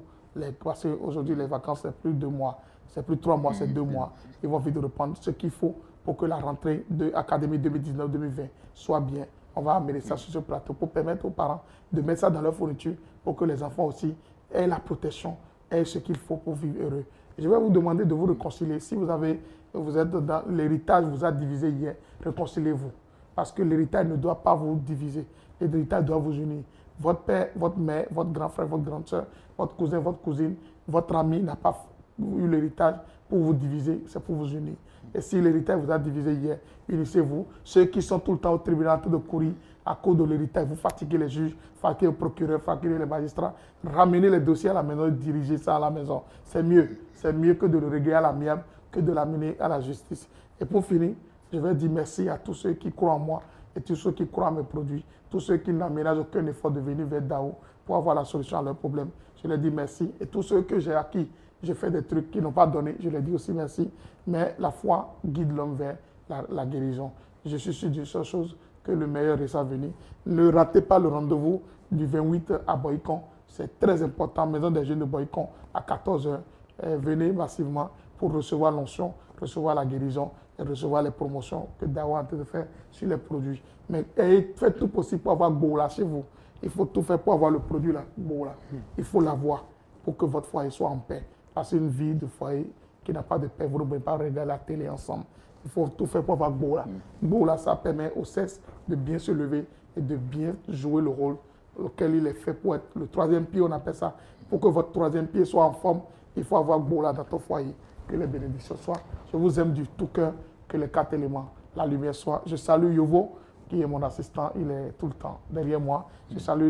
Parce qu'aujourd'hui les vacances c'est plus 2 mois, c'est plus 3 mois, c'est 2 mois. Ils vont vite reprendre ce qu'il faut pour que la rentrée de l'Académie 2019-2020 soit bien. On va amener ça sur ce plateau pour permettre aux parents de mettre ça dans leur fourniture pour que les enfants aussi aient la protection, aient ce qu'il faut pour vivre heureux. Je vais vous demander de vous réconcilier. Si vous êtes dans l'héritage, vous a divisé hier, réconciliez-vous. Parce que l'héritage ne doit pas vous diviser. L'héritage doit vous unir. Votre père, votre mère, votre grand frère, votre grande soeur, votre cousin, votre cousine, votre ami n'a pas eu l'héritage pour vous diviser, c'est pour vous unir. Et si l'héritage vous a divisé hier, unissez-vous. Ceux qui sont tout le temps au tribunal en train de courir à cause de l'héritage, vous fatiguez les juges, fatiguez le procureur, fatiguez les magistrats, ramenez les dossiers à la maison et dirigez ça à la maison. C'est mieux. C'est mieux que de le régler à l'amiable, que de l'amener à la justice. Et pour finir, je vais dire merci à tous ceux qui croient en moi et tous ceux qui croient à mes produits, tous ceux qui n'aménagent aucun effort de venir vers Dao pour avoir la solution à leurs problèmes. Je leur dis merci. Et tous ceux que j'ai acquis, j'ai fait des trucs qui n'ont pas donné, je leur dis aussi merci. Mais la foi guide l'homme vers la guérison. Je suis sûr d'une seule chose, que le meilleur est à venir. Ne ratez pas le rendez-vous du 28 à Boycon. C'est très important, Maison des Jeunes de Boycon, à 14 h. Venez massivement pour recevoir l'onction, recevoir la guérison et recevoir les promotions que Dao est en train de faire sur les produits. Mais faites tout possible pour avoir Boula chez vous. Il faut tout faire pour avoir le produit là, Boula. Il faut l'avoir pour que votre foyer soit en paix. Parce qu'une vie de foyer qui n'a pas de paix, vous ne pouvez pas regarder la télé ensemble. Il faut tout faire pour avoir Boula. Boula, ça permet au sexe de bien se lever et de bien jouer le rôle auquel il est fait pour être le troisième pied, on appelle ça. Pour que votre troisième pied soit en forme, il faut avoir Boula dans ton foyer. Que les bénédictions soient. Je vous aime du tout cœur, que les 4 éléments, la lumière soit. Je salue Yovo, qui est mon assistant, il est tout le temps derrière moi. Je salue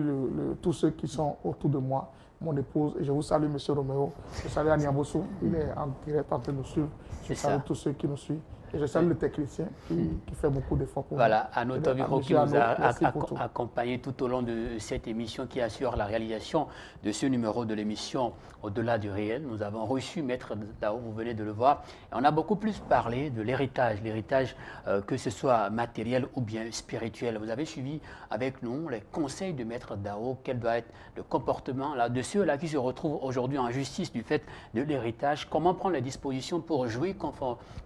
tous ceux qui sont autour de moi, mon épouse, et je vous salue M. Roméo. Je salue Aniabosu, il est en direct en train de nous suivre. Je salue tous ceux qui nous suivent. Et je salue le technicien qui fait beaucoup d'efforts pour Voilà, à notre bureau qui nous a accompagnés tout au long de cette émission, qui assure la réalisation de ce numéro de l'émission Au-delà du réel. Nous avons reçu Maître Dao, vous venez de le voir. Et on a beaucoup plus parlé de l'héritage, que ce soit matériel ou bien spirituel. Vous avez suivi avec nous les conseils de Maître Dao, quel doit être le comportement de ceux-là qui se retrouvent aujourd'hui en justice du fait de l'héritage, comment prendre les dispositions pour jouir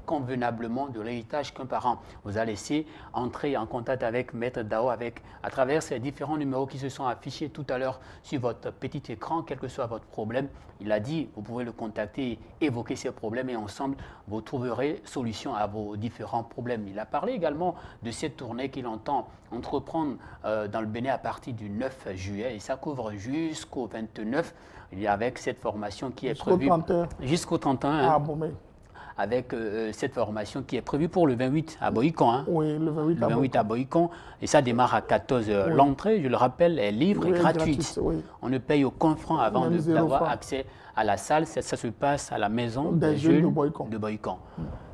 convenablement de l'héritage qu'un parent vous a laissé. Entrer en contact avec Maître Dao à travers ces différents numéros qui se sont affichés tout à l'heure sur votre petit écran, quel que soit votre problème. Il a dit, vous pouvez le contacter, évoquer ses problèmes et ensemble, vous trouverez solution à vos différents problèmes. Il a parlé également de cette tournée qu'il entend entreprendre dans le Bénin à partir du 9 juillet et ça couvre jusqu'au 29. Il y a avec cette formation qui est prévue jusqu'au 31. Ah, bon, mais... Avec cette formation qui est prévue pour le 28 à Boïcon. Hein. Oui, le 28 à Boïcon. Et ça démarre à 14h. Oui. L'entrée, je le rappelle, est libre et gratuite. Oui. On ne paye aucun franc avant d'avoir accès à la salle. Ça se passe à la maison des jeunes de Boïcon.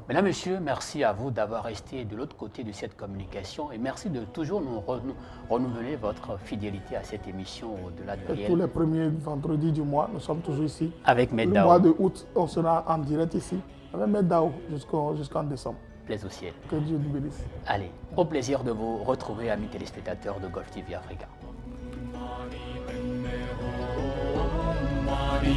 Mesdames, Messieurs, merci à vous d'avoir resté de l'autre côté de cette communication et merci de toujours nous renouveler votre fidélité à cette émission Au-delà du réel. Tous les premiers vendredis du mois, nous sommes toujours ici. Avec Maître Dao. Le mois de août, on sera en direct ici. Avec Maître Dao jusqu'en décembre. Plaise au ciel. Que Dieu nous bénisse. Allez, au plaisir de vous retrouver, amis téléspectateurs de Golf TV Africa. Mari